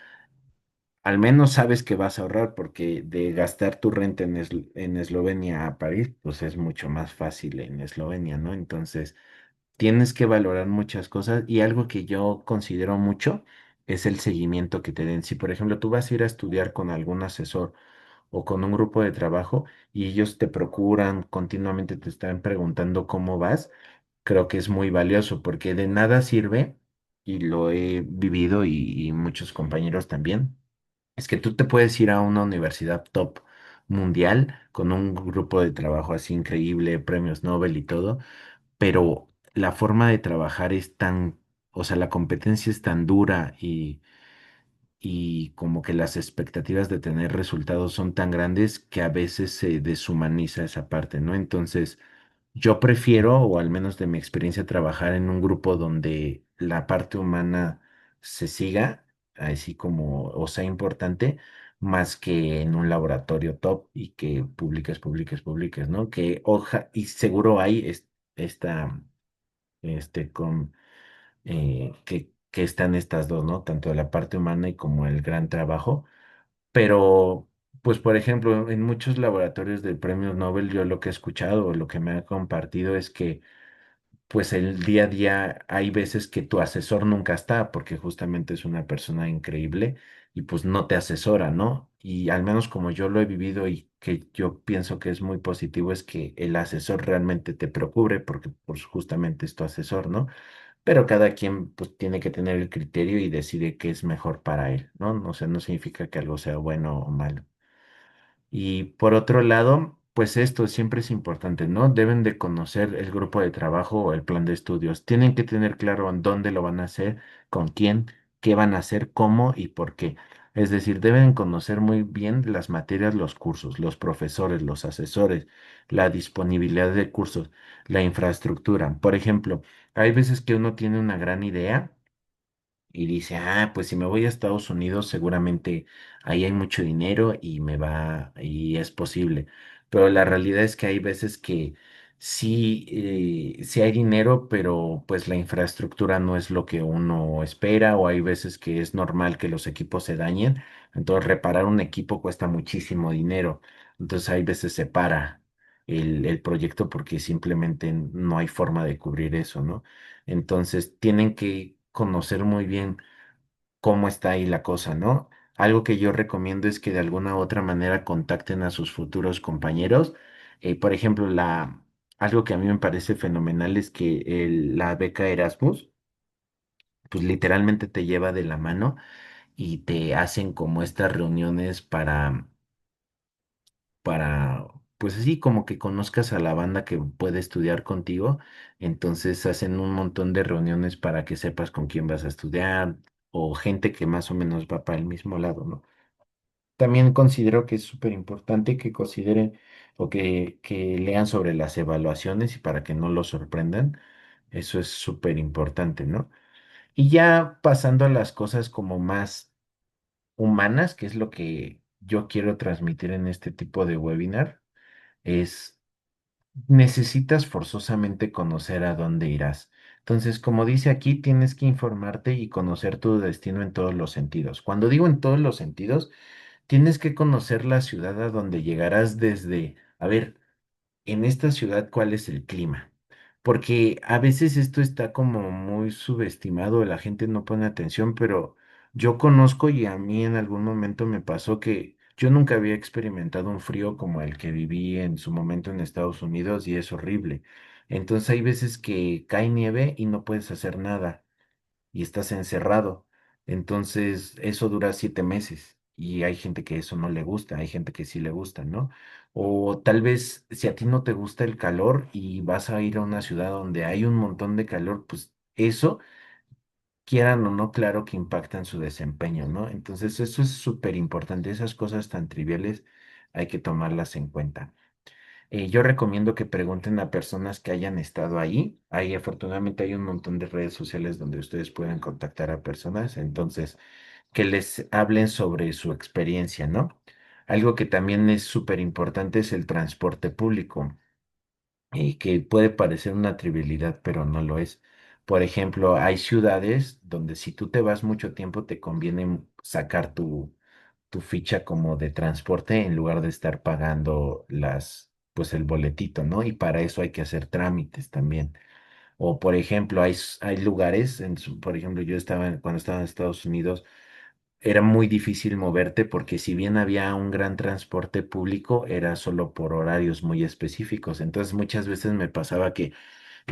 Speaker 1: Al menos sabes que vas a ahorrar porque de gastar tu renta en Eslovenia a París, pues es mucho más fácil en Eslovenia, ¿no? Entonces, tienes que valorar muchas cosas y algo que yo considero mucho es el seguimiento que te den. Si, por ejemplo, tú vas a ir a estudiar con algún asesor o con un grupo de trabajo y ellos te procuran, continuamente te están preguntando cómo vas, creo que es muy valioso porque de nada sirve, y lo he vivido y muchos compañeros también, es que tú te puedes ir a una universidad top mundial con un grupo de trabajo así increíble, premios Nobel y todo, pero la forma de trabajar es tan, o sea, la competencia es tan dura y como que las expectativas de tener resultados son tan grandes que a veces se deshumaniza esa parte, ¿no? Entonces, yo prefiero, o al menos de mi experiencia, trabajar en un grupo donde la parte humana se siga, así como, o sea, importante, más que en un laboratorio top y que publiques, ¿no? Que hoja, y seguro hay esta, con que están estas dos, ¿no? Tanto la parte humana y como el gran trabajo. Pero, pues, por ejemplo, en muchos laboratorios de premios Nobel, yo lo que he escuchado o lo que me ha compartido es que pues el día a día hay veces que tu asesor nunca está porque justamente es una persona increíble y pues no te asesora, ¿no? Y al menos como yo lo he vivido y que yo pienso que es muy positivo es que el asesor realmente te procure porque pues justamente es tu asesor, ¿no? Pero cada quien pues tiene que tener el criterio y decide qué es mejor para él, ¿no? O sea, no significa que algo sea bueno o malo. Y por otro lado, pues esto siempre es importante, ¿no? Deben de conocer el grupo de trabajo o el plan de estudios. Tienen que tener claro en dónde lo van a hacer, con quién, qué van a hacer, cómo y por qué. Es decir, deben conocer muy bien las materias, los cursos, los profesores, los asesores, la disponibilidad de cursos, la infraestructura. Por ejemplo, hay veces que uno tiene una gran idea y dice, ah, pues si me voy a Estados Unidos, seguramente ahí hay mucho dinero y me va, y es posible. Pero la realidad es que hay veces que sí, sí hay dinero, pero pues la infraestructura no es lo que uno espera, o hay veces que es normal que los equipos se dañen. Entonces, reparar un equipo cuesta muchísimo dinero. Entonces, hay veces se para el proyecto porque simplemente no hay forma de cubrir eso, ¿no? Entonces tienen que conocer muy bien cómo está ahí la cosa, ¿no? Algo que yo recomiendo es que de alguna u otra manera contacten a sus futuros compañeros. Por ejemplo, algo que a mí me parece fenomenal es que la beca Erasmus, pues literalmente te lleva de la mano y te hacen como estas reuniones para, pues así como que conozcas a la banda que puede estudiar contigo. Entonces hacen un montón de reuniones para que sepas con quién vas a estudiar o gente que más o menos va para el mismo lado, ¿no? También considero que es súper importante que consideren o que lean sobre las evaluaciones y para que no los sorprendan. Eso es súper importante, ¿no? Y ya pasando a las cosas como más humanas, que es lo que yo quiero transmitir en este tipo de webinar, es necesitas forzosamente conocer a dónde irás. Entonces, como dice aquí, tienes que informarte y conocer tu destino en todos los sentidos. Cuando digo en todos los sentidos, tienes que conocer la ciudad a donde llegarás desde, a ver, en esta ciudad, ¿cuál es el clima? Porque a veces esto está como muy subestimado, la gente no pone atención, pero yo conozco y a mí en algún momento me pasó que yo nunca había experimentado un frío como el que viví en su momento en Estados Unidos y es horrible. Entonces hay veces que cae nieve y no puedes hacer nada y estás encerrado. Entonces, eso dura 7 meses y hay gente que eso no le gusta, hay gente que sí le gusta, ¿no? O tal vez si a ti no te gusta el calor y vas a ir a una ciudad donde hay un montón de calor, pues eso, quieran o no, claro que impacta en su desempeño, ¿no? Entonces, eso es súper importante, esas cosas tan triviales hay que tomarlas en cuenta. Yo recomiendo que pregunten a personas que hayan estado ahí. Ahí afortunadamente hay un montón de redes sociales donde ustedes pueden contactar a personas, entonces que les hablen sobre su experiencia, ¿no? Algo que también es súper importante es el transporte público, y que puede parecer una trivialidad, pero no lo es. Por ejemplo, hay ciudades donde si tú te vas mucho tiempo te conviene sacar tu ficha como de transporte en lugar de estar pagando pues el boletito, ¿no? Y para eso hay que hacer trámites también. O por ejemplo, hay lugares, por ejemplo, cuando estaba en Estados Unidos, era muy difícil moverte porque si bien había un gran transporte público, era solo por horarios muy específicos. Entonces muchas veces me pasaba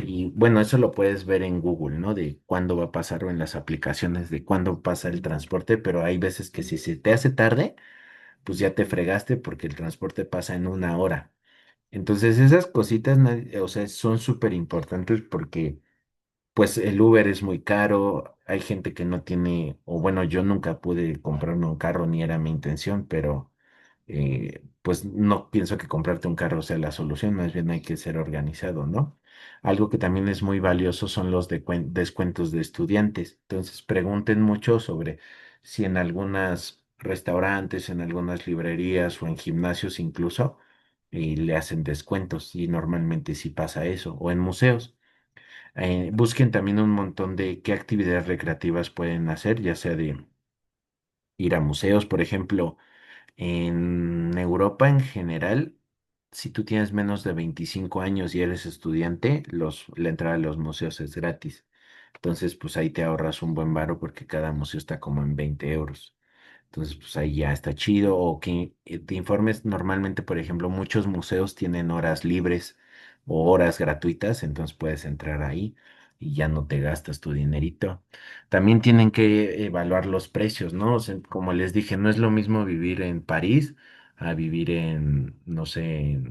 Speaker 1: y bueno, eso lo puedes ver en Google, ¿no? De cuándo va a pasar o en las aplicaciones de cuándo pasa el transporte, pero hay veces que si se te hace tarde, pues ya te fregaste porque el transporte pasa en una hora. Entonces esas cositas, o sea, son súper importantes porque pues el Uber es muy caro, hay gente que no tiene, o bueno, yo nunca pude comprarme un carro ni era mi intención, pero pues no pienso que comprarte un carro sea la solución, más bien hay que ser organizado, ¿no? Algo que también es muy valioso son los descuentos de estudiantes. Entonces pregunten mucho sobre si en algunos restaurantes, en algunas librerías o en gimnasios incluso le hacen descuentos y normalmente sí pasa eso, o en museos. Busquen también un montón de qué actividades recreativas pueden hacer, ya sea de ir a museos, por ejemplo, en Europa en general, si tú tienes menos de 25 años y eres estudiante, la entrada a los museos es gratis. Entonces, pues ahí te ahorras un buen varo porque cada museo está como en 20 euros. Entonces, pues ahí ya está chido. O que te informes, normalmente, por ejemplo, muchos museos tienen horas libres o horas gratuitas, entonces puedes entrar ahí y ya no te gastas tu dinerito. También tienen que evaluar los precios, ¿no? O sea, como les dije, no es lo mismo vivir en París a vivir en, no sé,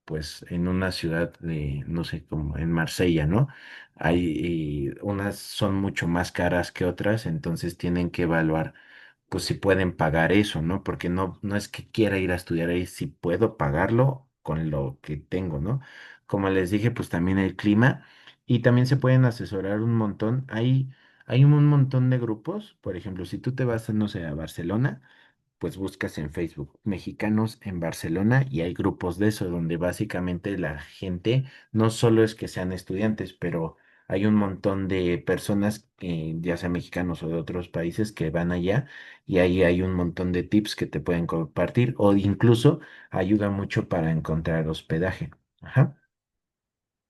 Speaker 1: pues en una ciudad de, no sé, como en Marsella, ¿no? Hay, unas son mucho más caras que otras, entonces tienen que evaluar, pues si pueden pagar eso, ¿no? Porque no es que quiera ir a estudiar ahí, si puedo pagarlo con lo que tengo, ¿no? Como les dije, pues también el clima y también se pueden asesorar un montón. Hay un montón de grupos, por ejemplo, si tú te vas, no sé, a Barcelona, pues buscas en Facebook mexicanos en Barcelona y hay grupos de eso donde básicamente la gente no solo es que sean estudiantes, pero hay un montón de personas, ya sea mexicanos o de otros países, que van allá y ahí hay un montón de tips que te pueden compartir o incluso ayuda mucho para encontrar hospedaje. Ajá.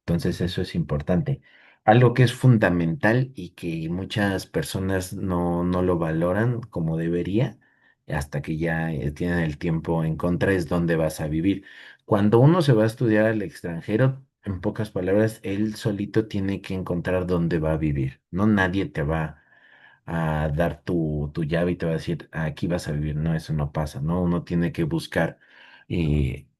Speaker 1: Entonces eso es importante. Algo que es fundamental y que muchas personas no lo valoran como debería, hasta que ya tienen el tiempo en contra, es dónde vas a vivir. Cuando uno se va a estudiar al extranjero, en pocas palabras, él solito tiene que encontrar dónde va a vivir. No nadie te va a dar tu llave y te va a decir, aquí vas a vivir. No, eso no pasa, ¿no? Uno tiene que buscar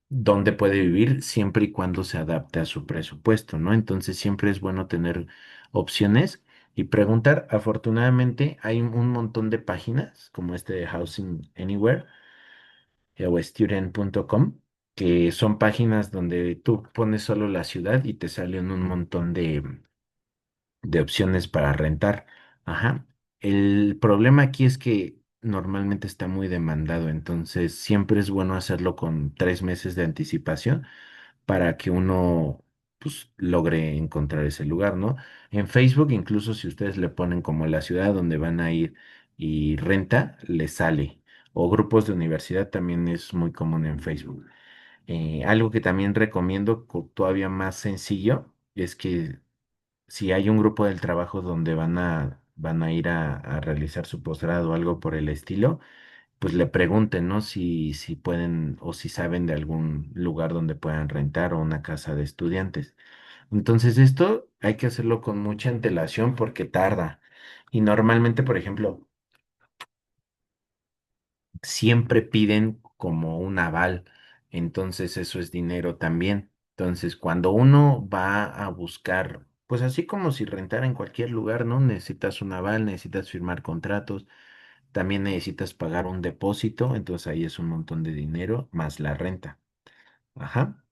Speaker 1: dónde puede vivir siempre y cuando se adapte a su presupuesto, ¿no? Entonces siempre es bueno tener opciones y preguntar. Afortunadamente hay un montón de páginas como este de Housing Anywhere o student.com, que son páginas donde tú pones solo la ciudad y te salen un montón de opciones para rentar. Ajá. El problema aquí es que normalmente está muy demandado, entonces siempre es bueno hacerlo con 3 meses de anticipación para que uno pues logre encontrar ese lugar, ¿no? En Facebook, incluso si ustedes le ponen como la ciudad donde van a ir y renta, le sale. O grupos de universidad también es muy común en Facebook. Algo que también recomiendo, todavía más sencillo, es que si hay un grupo del trabajo donde van a ir a realizar su posgrado o algo por el estilo, pues le pregunten, ¿no? Si pueden o si saben de algún lugar donde puedan rentar o una casa de estudiantes. Entonces, esto hay que hacerlo con mucha antelación porque tarda. Y normalmente, por ejemplo, siempre piden como un aval. Entonces, eso es dinero también. Entonces, cuando uno va a buscar, pues así como si rentara en cualquier lugar, ¿no? Necesitas un aval, necesitas firmar contratos, también necesitas pagar un depósito. Entonces, ahí es un montón de dinero más la renta. Ajá.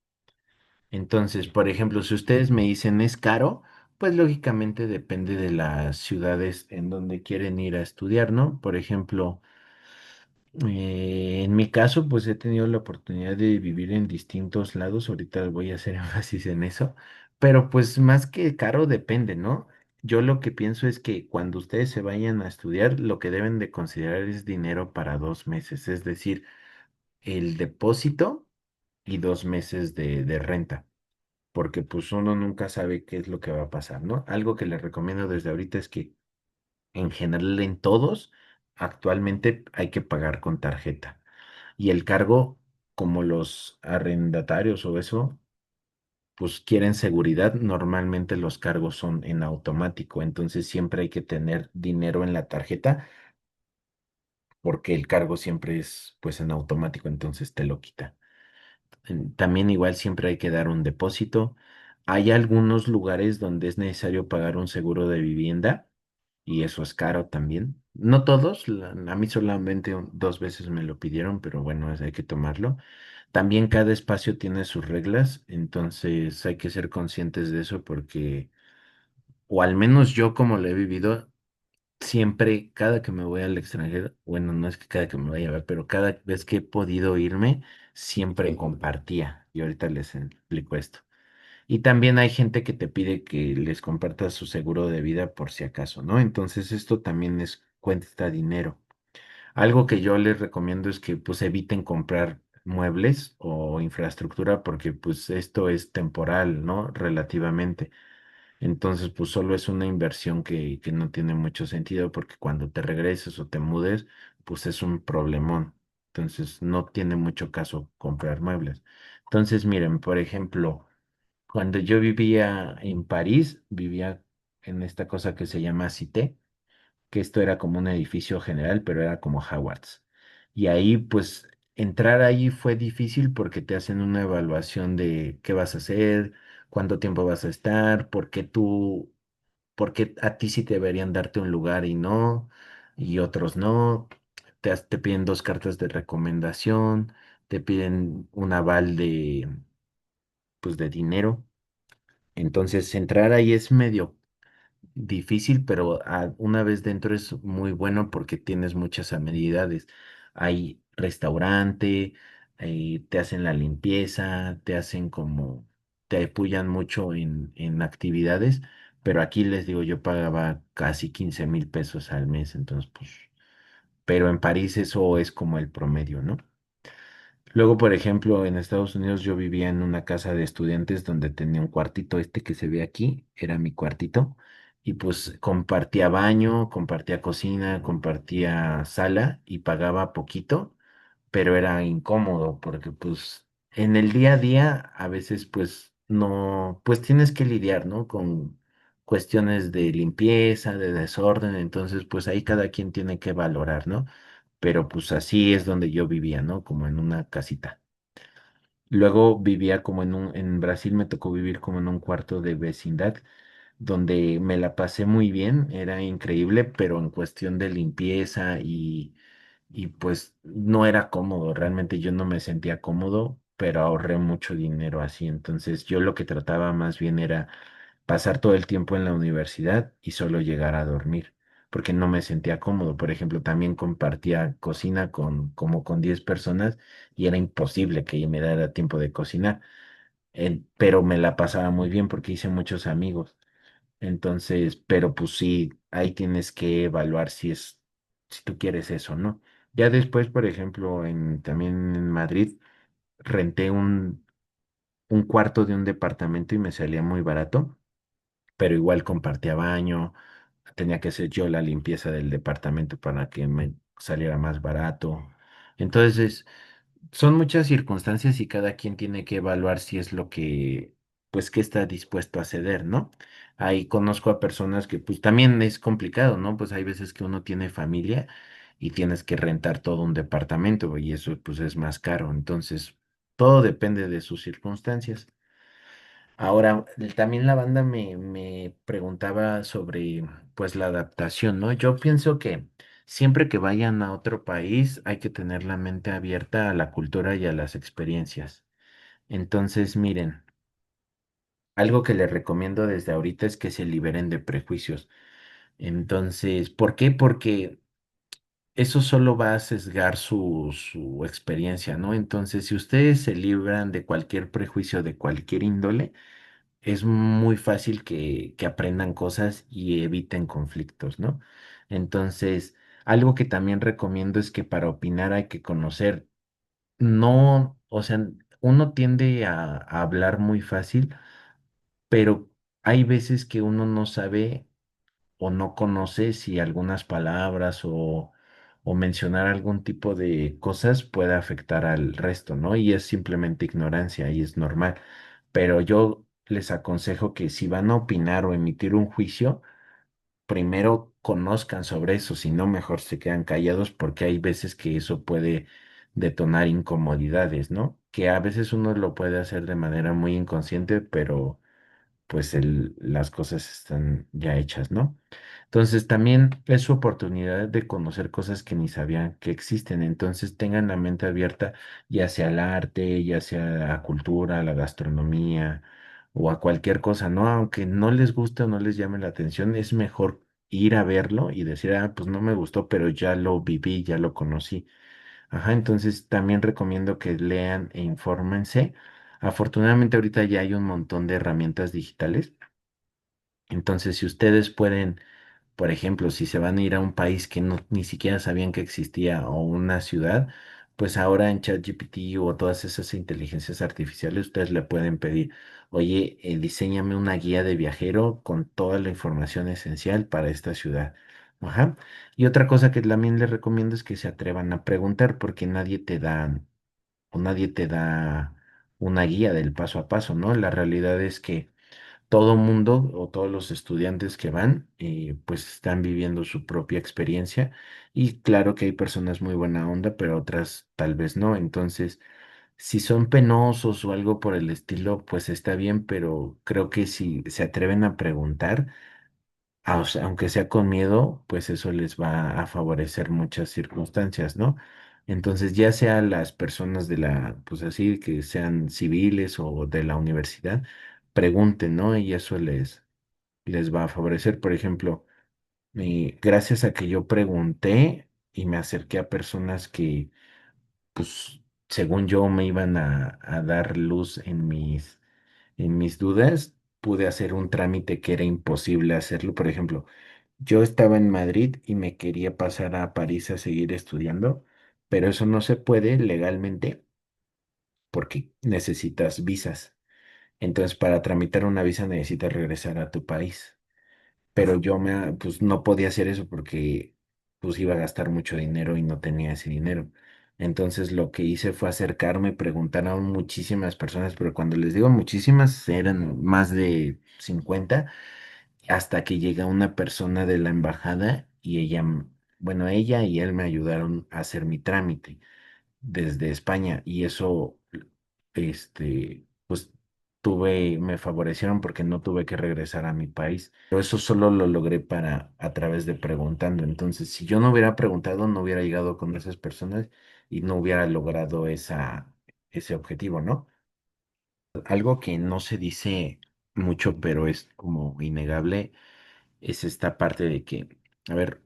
Speaker 1: Entonces, por ejemplo, si ustedes me dicen es caro, pues lógicamente depende de las ciudades en donde quieren ir a estudiar, ¿no? Por ejemplo, en mi caso, pues he tenido la oportunidad de vivir en distintos lados. Ahorita voy a hacer énfasis en eso, pero pues más que caro depende, ¿no? Yo lo que pienso es que cuando ustedes se vayan a estudiar, lo que deben de considerar es dinero para 2 meses, es decir, el depósito y 2 meses de renta, porque pues uno nunca sabe qué es lo que va a pasar, ¿no? Algo que les recomiendo desde ahorita es que en general en todos actualmente hay que pagar con tarjeta y el cargo, como los arrendatarios o eso, pues quieren seguridad, normalmente los cargos son en automático, entonces siempre hay que tener dinero en la tarjeta porque el cargo siempre es pues en automático, entonces te lo quita. También igual siempre hay que dar un depósito. Hay algunos lugares donde es necesario pagar un seguro de vivienda y eso es caro también. No todos, a mí solamente 2 veces me lo pidieron, pero bueno, hay que tomarlo. También cada espacio tiene sus reglas, entonces hay que ser conscientes de eso porque, o al menos yo como lo he vivido, siempre, cada que me voy al extranjero, bueno, no es que cada que me vaya a ver, pero cada vez que he podido irme, siempre compartía. Y ahorita les explico esto. Y también hay gente que te pide que les compartas su seguro de vida por si acaso, ¿no? Entonces esto también es cuesta dinero. Algo que yo les recomiendo es que pues eviten comprar muebles o infraestructura porque pues esto es temporal, ¿no? Relativamente. Entonces, pues solo es una inversión que no tiene mucho sentido porque cuando te regreses o te mudes, pues es un problemón. Entonces, no tiene mucho caso comprar muebles. Entonces, miren, por ejemplo, cuando yo vivía en París, vivía en esta cosa que se llama Cité, que esto era como un edificio general, pero era como Hogwarts. Y ahí, pues, entrar ahí fue difícil porque te hacen una evaluación de qué vas a hacer, cuánto tiempo vas a estar, por qué a ti sí te deberían darte un lugar y otros no. Te piden 2 cartas de recomendación, te piden un aval pues, de dinero. Entonces, entrar ahí es medio difícil, pero una vez dentro es muy bueno porque tienes muchas amenidades. Hay restaurante, te hacen la limpieza, te hacen como, te apoyan mucho en actividades, pero aquí les digo, yo pagaba casi 15,000 pesos al mes, entonces pues, pero en París eso es como el promedio, ¿no? Luego, por ejemplo, en Estados Unidos yo vivía en una casa de estudiantes donde tenía un cuartito este que se ve aquí, era mi cuartito, y pues compartía baño, compartía cocina, compartía sala y pagaba poquito, pero era incómodo porque pues en el día a día a veces pues no, pues tienes que lidiar, ¿no? Con cuestiones de limpieza, de desorden, entonces pues ahí cada quien tiene que valorar, ¿no? Pero pues así es donde yo vivía, ¿no? Como en una casita. Luego vivía como en Brasil me tocó vivir como en un cuarto de vecindad, donde me la pasé muy bien, era increíble, pero en cuestión de limpieza y pues no era cómodo, realmente yo no me sentía cómodo, pero ahorré mucho dinero así, entonces yo lo que trataba más bien era pasar todo el tiempo en la universidad y solo llegar a dormir, porque no me sentía cómodo. Por ejemplo, también compartía cocina con como con 10 personas y era imposible que me diera tiempo de cocinar. pero me la pasaba muy bien porque hice muchos amigos. Entonces, pero pues sí, ahí tienes que evaluar si tú quieres eso, ¿no? Ya después, por ejemplo, también en Madrid, renté un cuarto de un departamento y me salía muy barato, pero igual compartía baño, tenía que hacer yo la limpieza del departamento para que me saliera más barato. Entonces, son muchas circunstancias y cada quien tiene que evaluar si es lo que, pues, que está dispuesto a ceder, ¿no? Ahí conozco a personas que, pues, también es complicado, ¿no? Pues hay veces que uno tiene familia y tienes que rentar todo un departamento y eso, pues, es más caro. Entonces, todo depende de sus circunstancias. Ahora, también la banda me preguntaba sobre, pues, la adaptación, ¿no? Yo pienso que siempre que vayan a otro país hay que tener la mente abierta a la cultura y a las experiencias. Entonces, miren, algo que les recomiendo desde ahorita es que se liberen de prejuicios. Entonces, ¿por qué? Porque eso solo va a sesgar su experiencia, ¿no? Entonces, si ustedes se libran de cualquier prejuicio de cualquier índole, es muy fácil que aprendan cosas y eviten conflictos, ¿no? Entonces, algo que también recomiendo es que para opinar hay que conocer, no, o sea, uno tiende a hablar muy fácil, pero hay veces que uno no sabe o no conoce si algunas palabras o mencionar algún tipo de cosas puede afectar al resto, ¿no? Y es simplemente ignorancia y es normal. Pero yo les aconsejo que si van a opinar o emitir un juicio, primero conozcan sobre eso, si no, mejor se quedan callados porque hay veces que eso puede detonar incomodidades, ¿no? Que a veces uno lo puede hacer de manera muy inconsciente, pero pues las cosas están ya hechas, ¿no? Entonces también es su oportunidad de conocer cosas que ni sabían que existen. Entonces tengan la mente abierta ya sea al arte, ya sea a la cultura, a la gastronomía o a cualquier cosa, ¿no? Aunque no les guste o no les llame la atención, es mejor ir a verlo y decir, ah, pues no me gustó, pero ya lo viví, ya lo conocí. Ajá, entonces también recomiendo que lean e infórmense. Afortunadamente ahorita ya hay un montón de herramientas digitales. Entonces, si ustedes pueden, por ejemplo, si se van a ir a un país que no, ni siquiera sabían que existía o una ciudad, pues ahora en ChatGPT o todas esas inteligencias artificiales, ustedes le pueden pedir, oye, diséñame una guía de viajero con toda la información esencial para esta ciudad. Ajá. Y otra cosa que también les recomiendo es que se atrevan a preguntar porque nadie te da una guía del paso a paso, ¿no? La realidad es que todo mundo o todos los estudiantes que van, pues están viviendo su propia experiencia y claro que hay personas muy buena onda, pero otras tal vez no. Entonces, si son penosos o algo por el estilo, pues está bien, pero creo que si se atreven a preguntar, o sea, aunque sea con miedo, pues eso les va a favorecer muchas circunstancias, ¿no? Entonces, ya sea las personas pues así, que sean civiles o de la universidad, pregunten, ¿no? Y eso les va a favorecer. Por ejemplo, gracias a que yo pregunté y me acerqué a personas que, pues, según yo me iban a dar luz en mis dudas, pude hacer un trámite que era imposible hacerlo. Por ejemplo, yo estaba en Madrid y me quería pasar a París a seguir estudiando, pero eso no se puede legalmente porque necesitas visas. Entonces, para tramitar una visa necesitas regresar a tu país. Pero pues no podía hacer eso porque pues iba a gastar mucho dinero y no tenía ese dinero. Entonces lo que hice fue acercarme, preguntar a muchísimas personas, pero cuando les digo muchísimas, eran más de 50 hasta que llega una persona de la embajada y bueno, ella y él me ayudaron a hacer mi trámite desde España y eso, pues me favorecieron porque no tuve que regresar a mi país. Pero eso solo lo logré a través de preguntando. Entonces, si yo no hubiera preguntado, no hubiera llegado con esas personas y no hubiera logrado ese objetivo, ¿no? Algo que no se dice mucho, pero es como innegable, es esta parte de que, a ver,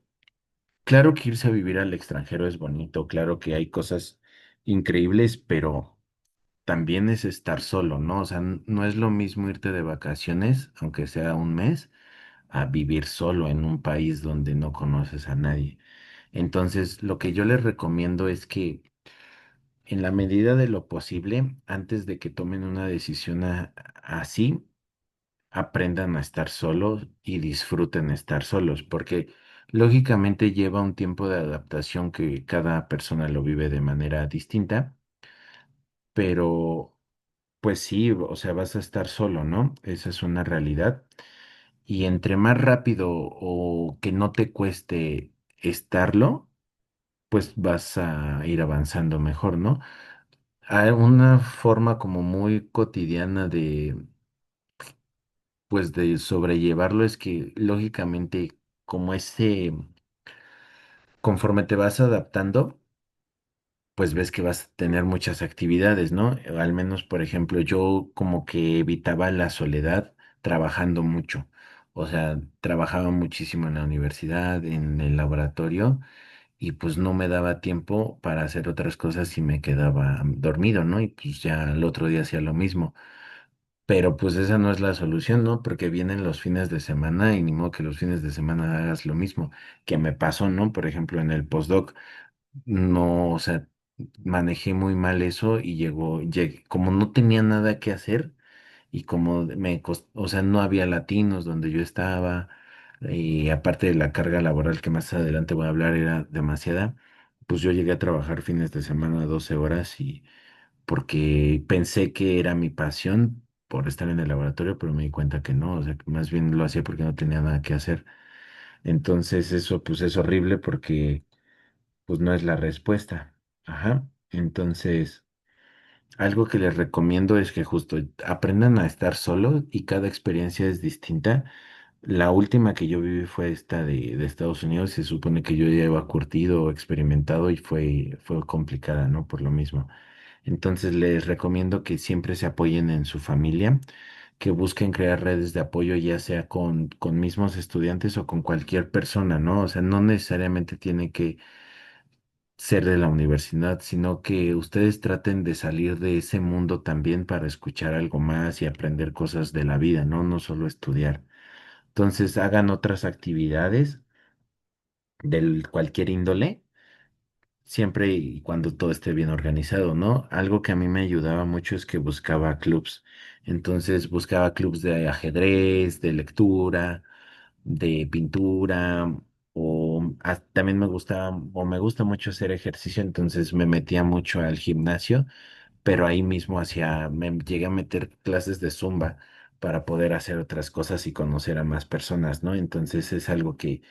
Speaker 1: claro que irse a vivir al extranjero es bonito, claro que hay cosas increíbles, pero también es estar solo, ¿no? O sea, no es lo mismo irte de vacaciones, aunque sea un mes, a vivir solo en un país donde no conoces a nadie. Entonces, lo que yo les recomiendo es que en la medida de lo posible, antes de que tomen una decisión así, aprendan a estar solos y disfruten estar solos, porque lógicamente lleva un tiempo de adaptación que cada persona lo vive de manera distinta, pero pues sí, o sea, vas a estar solo, ¿no? Esa es una realidad. Y entre más rápido o que no te cueste estarlo, pues vas a ir avanzando mejor, ¿no? Hay una forma como muy cotidiana pues de sobrellevarlo es que lógicamente como conforme te vas adaptando, pues ves que vas a tener muchas actividades, ¿no? Al menos, por ejemplo, yo como que evitaba la soledad trabajando mucho. O sea, trabajaba muchísimo en la universidad, en el laboratorio, y pues no me daba tiempo para hacer otras cosas y me quedaba dormido, ¿no? Y pues ya el otro día hacía lo mismo. Pero pues esa no es la solución, ¿no? Porque vienen los fines de semana y ni modo que los fines de semana hagas lo mismo que me pasó, ¿no? Por ejemplo, en el postdoc, no, o sea, manejé muy mal eso y llegué, como no tenía nada que hacer y como o sea, no había latinos donde yo estaba y aparte de la carga laboral que más adelante voy a hablar era demasiada, pues yo llegué a trabajar fines de semana 12 horas porque pensé que era mi pasión por estar en el laboratorio, pero me di cuenta que no, o sea, que más bien lo hacía porque no tenía nada que hacer. Entonces eso pues es horrible porque pues no es la respuesta. Ajá. Entonces, algo que les recomiendo es que justo aprendan a estar solos y cada experiencia es distinta. La última que yo viví fue esta de Estados Unidos. Se supone que yo ya iba curtido o experimentado y fue complicada, ¿no? Por lo mismo. Entonces les recomiendo que siempre se apoyen en su familia, que busquen crear redes de apoyo, ya sea con mismos estudiantes o con cualquier persona, ¿no? O sea, no necesariamente tiene que ser de la universidad, sino que ustedes traten de salir de ese mundo también para escuchar algo más y aprender cosas de la vida, ¿no? No solo estudiar. Entonces hagan otras actividades del cualquier índole siempre y cuando todo esté bien organizado, ¿no? Algo que a mí me ayudaba mucho es que buscaba clubs. Entonces buscaba clubs de ajedrez, de lectura, de pintura, también me gustaba o me gusta mucho hacer ejercicio, entonces me metía mucho al gimnasio pero ahí mismo me llegué a meter clases de Zumba para poder hacer otras cosas y conocer a más personas, ¿no? Entonces es algo que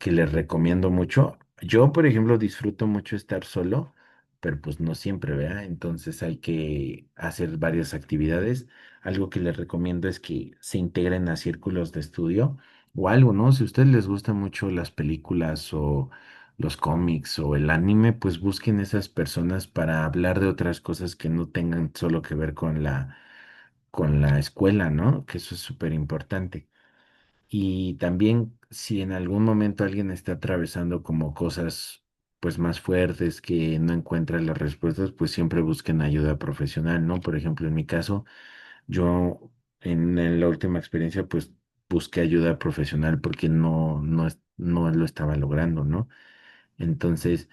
Speaker 1: les recomiendo mucho. Yo, por ejemplo, disfruto mucho estar solo, pero pues no siempre, ¿verdad? Entonces hay que hacer varias actividades. Algo que les recomiendo es que se integren a círculos de estudio o algo, ¿no? Si a ustedes les gustan mucho las películas o los cómics o el anime, pues busquen esas personas para hablar de otras cosas que no tengan solo que ver con la escuela, ¿no? Que eso es súper importante. Y también si en algún momento alguien está atravesando como cosas pues más fuertes que no encuentra las respuestas, pues siempre busquen ayuda profesional, ¿no? Por ejemplo, en mi caso, yo en la última experiencia pues busqué ayuda profesional porque no lo estaba logrando, ¿no? Entonces,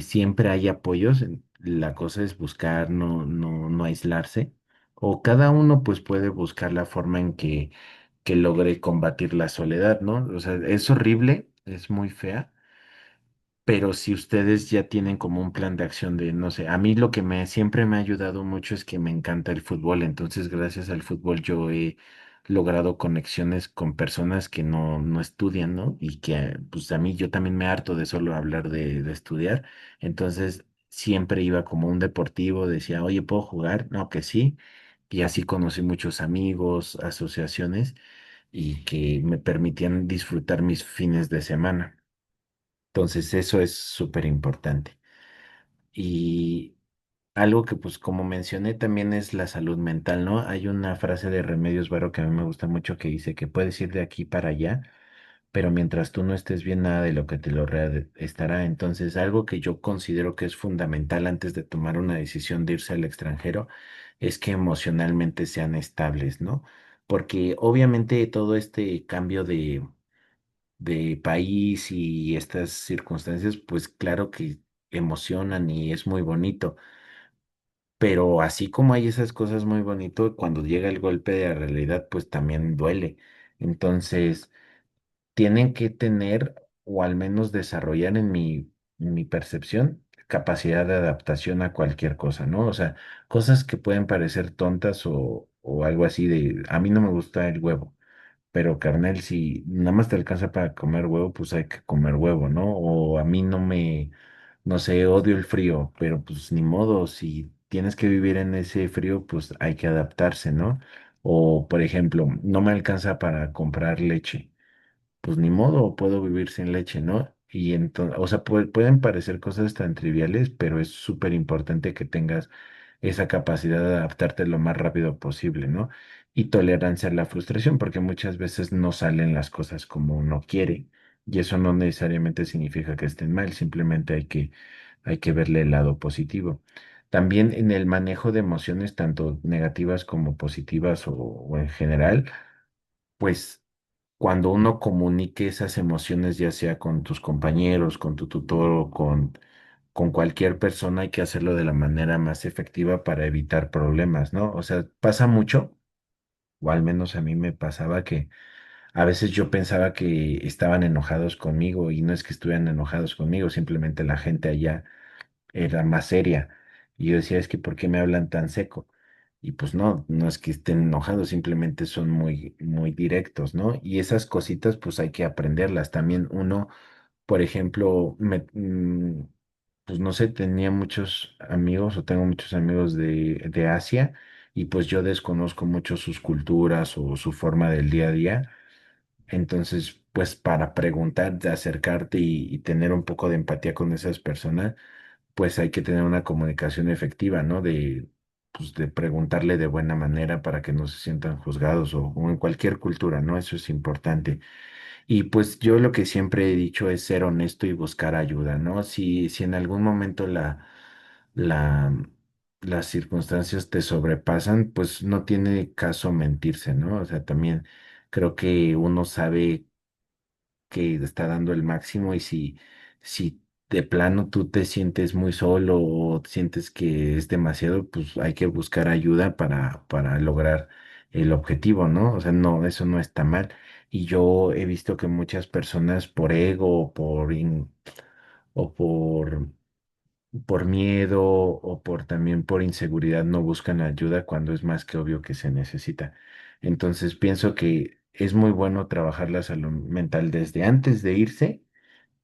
Speaker 1: siempre hay apoyos. La cosa es buscar, no aislarse. O cada uno pues puede buscar la forma en que logre combatir la soledad, ¿no? O sea, es horrible, es muy fea, pero si ustedes ya tienen como un plan de acción de, no sé, a mí lo que siempre me ha ayudado mucho es que me encanta el fútbol, entonces gracias al fútbol yo he logrado conexiones con personas que no estudian, ¿no? Y que pues a mí yo también me harto de solo hablar de estudiar, entonces siempre iba como un deportivo, decía, oye, ¿puedo jugar? No, que sí, y así conocí muchos amigos, asociaciones y que me permitían disfrutar mis fines de semana. Entonces, eso es súper importante. Y algo que, pues, como mencioné, también es la salud mental, ¿no? Hay una frase de Remedios Varo que a mí me gusta mucho que dice que puedes ir de aquí para allá, pero mientras tú no estés bien, nada de lo que te lo estará. Entonces, algo que yo considero que es fundamental antes de tomar una decisión de irse al extranjero es que emocionalmente sean estables, ¿no? Porque obviamente todo este cambio de país y estas circunstancias, pues claro que emocionan y es muy bonito. Pero así como hay esas cosas muy bonitas, cuando llega el golpe de la realidad, pues también duele. Entonces, tienen que tener, o al menos desarrollar en mi percepción, capacidad de adaptación a cualquier cosa, ¿no? O sea, cosas que pueden parecer tontas o algo así de, a mí no me gusta el huevo. Pero carnal, si nada más te alcanza para comer huevo, pues hay que comer huevo, ¿no? O a mí no sé, odio el frío, pero pues ni modo, si tienes que vivir en ese frío, pues hay que adaptarse, ¿no? O, por ejemplo, no me alcanza para comprar leche, pues ni modo, puedo vivir sin leche, ¿no? Y entonces, o sea, pueden parecer cosas tan triviales, pero es súper importante que tengas esa capacidad de adaptarte lo más rápido posible, ¿no? Y tolerancia a la frustración, porque muchas veces no salen las cosas como uno quiere, y eso no necesariamente significa que estén mal, simplemente hay que verle el lado positivo. También en el manejo de emociones, tanto negativas como positivas o en general, pues cuando uno comunique esas emociones, ya sea con tus compañeros, con tu tutor o con cualquier persona, hay que hacerlo de la manera más efectiva para evitar problemas, ¿no? O sea, pasa mucho, o al menos a mí me pasaba que a veces yo pensaba que estaban enojados conmigo y no es que estuvieran enojados conmigo, simplemente la gente allá era más seria. Y yo decía, es que ¿por qué me hablan tan seco? Y pues no, no es que estén enojados, simplemente son muy directos, ¿no? Y esas cositas pues hay que aprenderlas. También uno, por ejemplo, pues no sé, tenía muchos amigos o tengo muchos amigos de Asia y pues yo desconozco mucho sus culturas o su forma del día a día. Entonces, pues para preguntar, de acercarte y tener un poco de empatía con esas personas, pues hay que tener una comunicación efectiva, ¿no? Pues de preguntarle de buena manera para que no se sientan juzgados o en cualquier cultura, ¿no? Eso es importante. Y pues yo lo que siempre he dicho es ser honesto y buscar ayuda, ¿no? Si en algún momento la, las circunstancias te sobrepasan, pues no tiene caso mentirse, ¿no? O sea, también creo que uno sabe que está dando el máximo y si de plano tú te sientes muy solo o sientes que es demasiado, pues hay que buscar ayuda para lograr el objetivo, ¿no? O sea, no, eso no está mal. Y yo he visto que muchas personas por ego o por miedo o por también por inseguridad no buscan ayuda cuando es más que obvio que se necesita. Entonces pienso que es muy bueno trabajar la salud mental desde antes de irse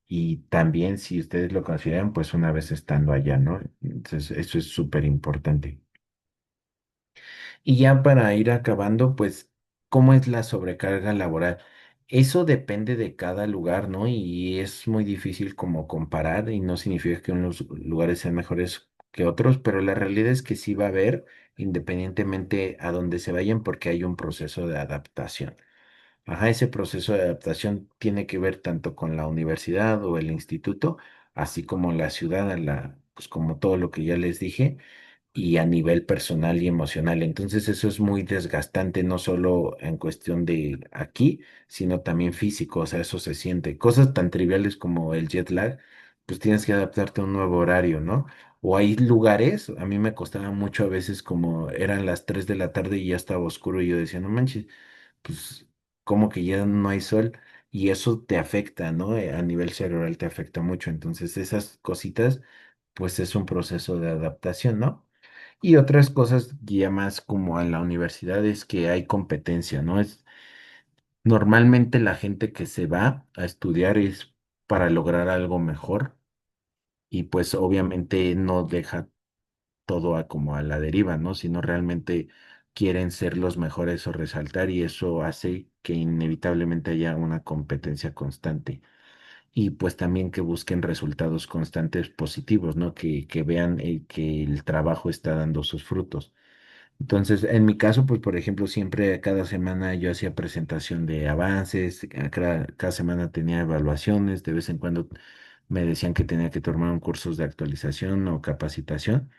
Speaker 1: y también si ustedes lo consideran, pues una vez estando allá, ¿no? Entonces eso es súper importante. Y ya para ir acabando, pues, ¿cómo es la sobrecarga laboral? Eso depende de cada lugar, ¿no? Y es muy difícil como comparar y no significa que unos lugares sean mejores que otros, pero la realidad es que sí va a haber, independientemente a dónde se vayan, porque hay un proceso de adaptación. Ajá, ese proceso de adaptación tiene que ver tanto con la universidad o el instituto, así como la ciudad, pues como todo lo que ya les dije y a nivel personal y emocional. Entonces eso es muy desgastante, no solo en cuestión de aquí, sino también físico, o sea, eso se siente. Cosas tan triviales como el jet lag, pues tienes que adaptarte a un nuevo horario, ¿no? O hay lugares, a mí me costaba mucho a veces como eran las 3 de la tarde y ya estaba oscuro y yo decía, no manches, pues como que ya no hay sol. Y eso te afecta, ¿no? A nivel cerebral te afecta mucho. Entonces, esas cositas, pues es un proceso de adaptación, ¿no? Y otras cosas ya más como en la universidad es que hay competencia, ¿no? Es normalmente la gente que se va a estudiar es para lograr algo mejor y pues obviamente no deja todo como a la deriva, ¿no? Sino realmente quieren ser los mejores o resaltar y eso hace que inevitablemente haya una competencia constante. Y pues también que busquen resultados constantes positivos, ¿no? Que vean que el trabajo está dando sus frutos. Entonces, en mi caso, pues, por ejemplo, siempre cada semana yo hacía presentación de avances, cada semana tenía evaluaciones, de vez en cuando me decían que tenía que tomar un cursos de actualización o capacitación.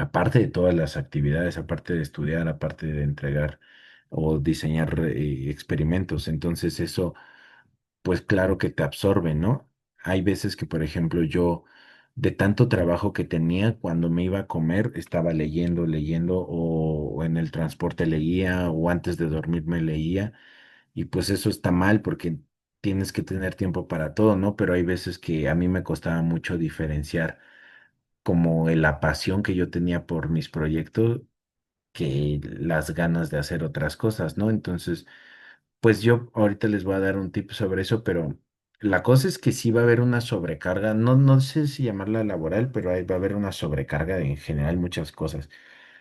Speaker 1: aparte de todas las actividades, aparte de estudiar, aparte de entregar o diseñar experimentos. Entonces eso, pues claro que te absorbe, ¿no? Hay veces que, por ejemplo, yo de tanto trabajo que tenía, cuando me iba a comer, estaba leyendo, leyendo, o en el transporte leía, o antes de dormir me leía, y pues eso está mal porque tienes que tener tiempo para todo, ¿no? Pero hay veces que a mí me costaba mucho diferenciar como la pasión que yo tenía por mis proyectos que las ganas de hacer otras cosas, ¿no? Entonces, pues yo ahorita les voy a dar un tip sobre eso, pero la cosa es que sí va a haber una sobrecarga, no sé si llamarla laboral, pero ahí va a haber una sobrecarga de en general muchas cosas.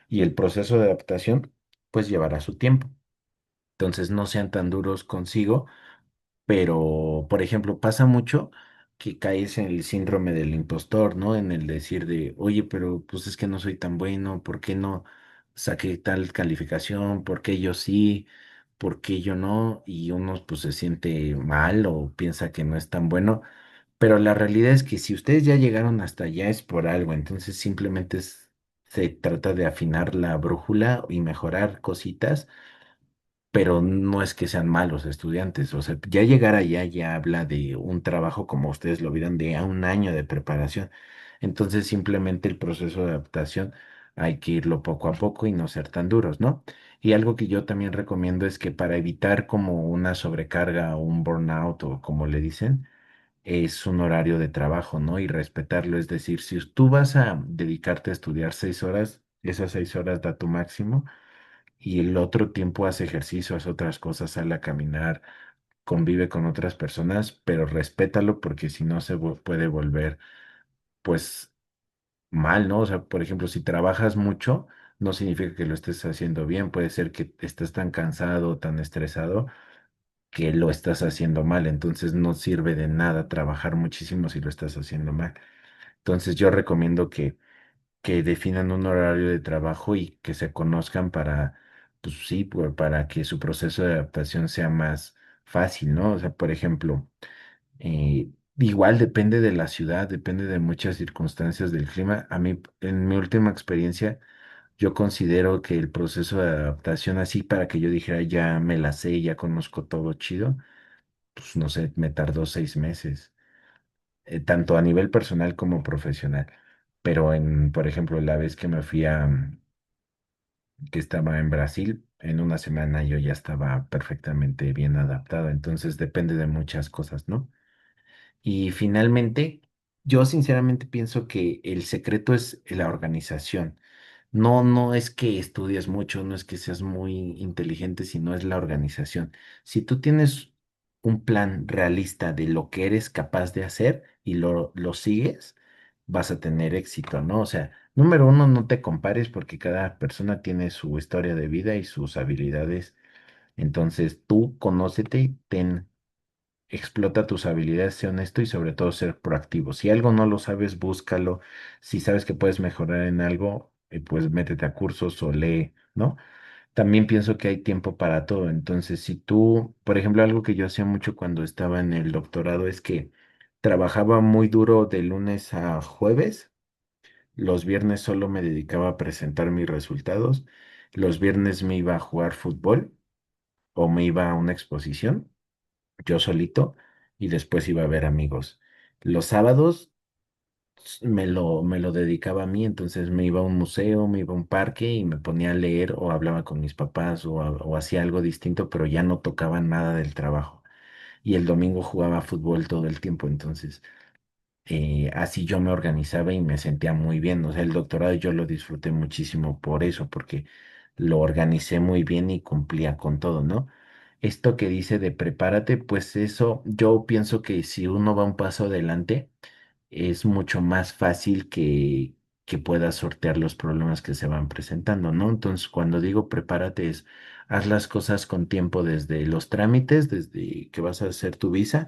Speaker 1: Y el proceso de adaptación, pues llevará su tiempo. Entonces, no sean tan duros consigo, pero, por ejemplo, pasa mucho que caes en el síndrome del impostor, ¿no? En el decir de, oye, pero pues es que no soy tan bueno, ¿por qué no saqué tal calificación? ¿Por qué yo sí? ¿Por qué yo no? Y uno pues se siente mal o piensa que no es tan bueno, pero la realidad es que si ustedes ya llegaron hasta allá es por algo, entonces simplemente se trata de afinar la brújula y mejorar cositas, pero no es que sean malos estudiantes. O sea, ya llegar allá ya habla de un trabajo como ustedes lo vieron de a un año de preparación. Entonces, simplemente el proceso de adaptación hay que irlo poco a poco y no ser tan duros, ¿no? Y algo que yo también recomiendo es que para evitar como una sobrecarga o un burnout o como le dicen, es un horario de trabajo, ¿no? Y respetarlo. Es decir, si tú vas a dedicarte a estudiar 6 horas, esas 6 horas da tu máximo y el otro tiempo hace ejercicio, hace otras cosas, sale a caminar, convive con otras personas, pero respétalo porque si no puede volver pues mal, ¿no? O sea, por ejemplo, si trabajas mucho, no significa que lo estés haciendo bien, puede ser que estés tan cansado, tan estresado, que lo estás haciendo mal, entonces no sirve de nada trabajar muchísimo si lo estás haciendo mal. Entonces yo recomiendo que definan un horario de trabajo y que se conozcan para, pues sí, para que su proceso de adaptación sea más fácil, ¿no? O sea, por ejemplo, igual depende de la ciudad, depende de muchas circunstancias del clima. A mí, en mi última experiencia, yo considero que el proceso de adaptación, así para que yo dijera, ya me la sé, ya conozco todo chido, pues no sé, me tardó 6 meses, tanto a nivel personal como profesional. Pero por ejemplo, la vez que me fui que estaba en Brasil, en una semana yo ya estaba perfectamente bien adaptado. Entonces depende de muchas cosas, ¿no? Y finalmente, yo sinceramente pienso que el secreto es la organización. No es que estudies mucho, no es que seas muy inteligente, sino es la organización. Si tú tienes un plan realista de lo que eres capaz de hacer y lo sigues, vas a tener éxito, ¿no? O sea, número uno, no te compares porque cada persona tiene su historia de vida y sus habilidades. Entonces, tú conócete, explota tus habilidades, sé honesto y sobre todo ser proactivo. Si algo no lo sabes, búscalo. Si sabes que puedes mejorar en algo, pues métete a cursos o lee, ¿no? También pienso que hay tiempo para todo. Entonces, si tú, por ejemplo, algo que yo hacía mucho cuando estaba en el doctorado es que trabajaba muy duro de lunes a jueves. Los viernes solo me dedicaba a presentar mis resultados. Los viernes me iba a jugar fútbol o me iba a una exposición yo solito y después iba a ver amigos. Los sábados me lo dedicaba a mí, entonces me iba a un museo, me iba a un parque y me ponía a leer o hablaba con mis papás o hacía algo distinto, pero ya no tocaba nada del trabajo. Y el domingo jugaba fútbol todo el tiempo, entonces así yo me organizaba y me sentía muy bien. O sea, el doctorado yo lo disfruté muchísimo por eso, porque lo organicé muy bien y cumplía con todo, ¿no? Esto que dice de prepárate, pues eso yo pienso que si uno va un paso adelante, es mucho más fácil que puedas sortear los problemas que se van presentando, ¿no? Entonces, cuando digo prepárate es, haz las cosas con tiempo desde los trámites, desde que vas a hacer tu visa,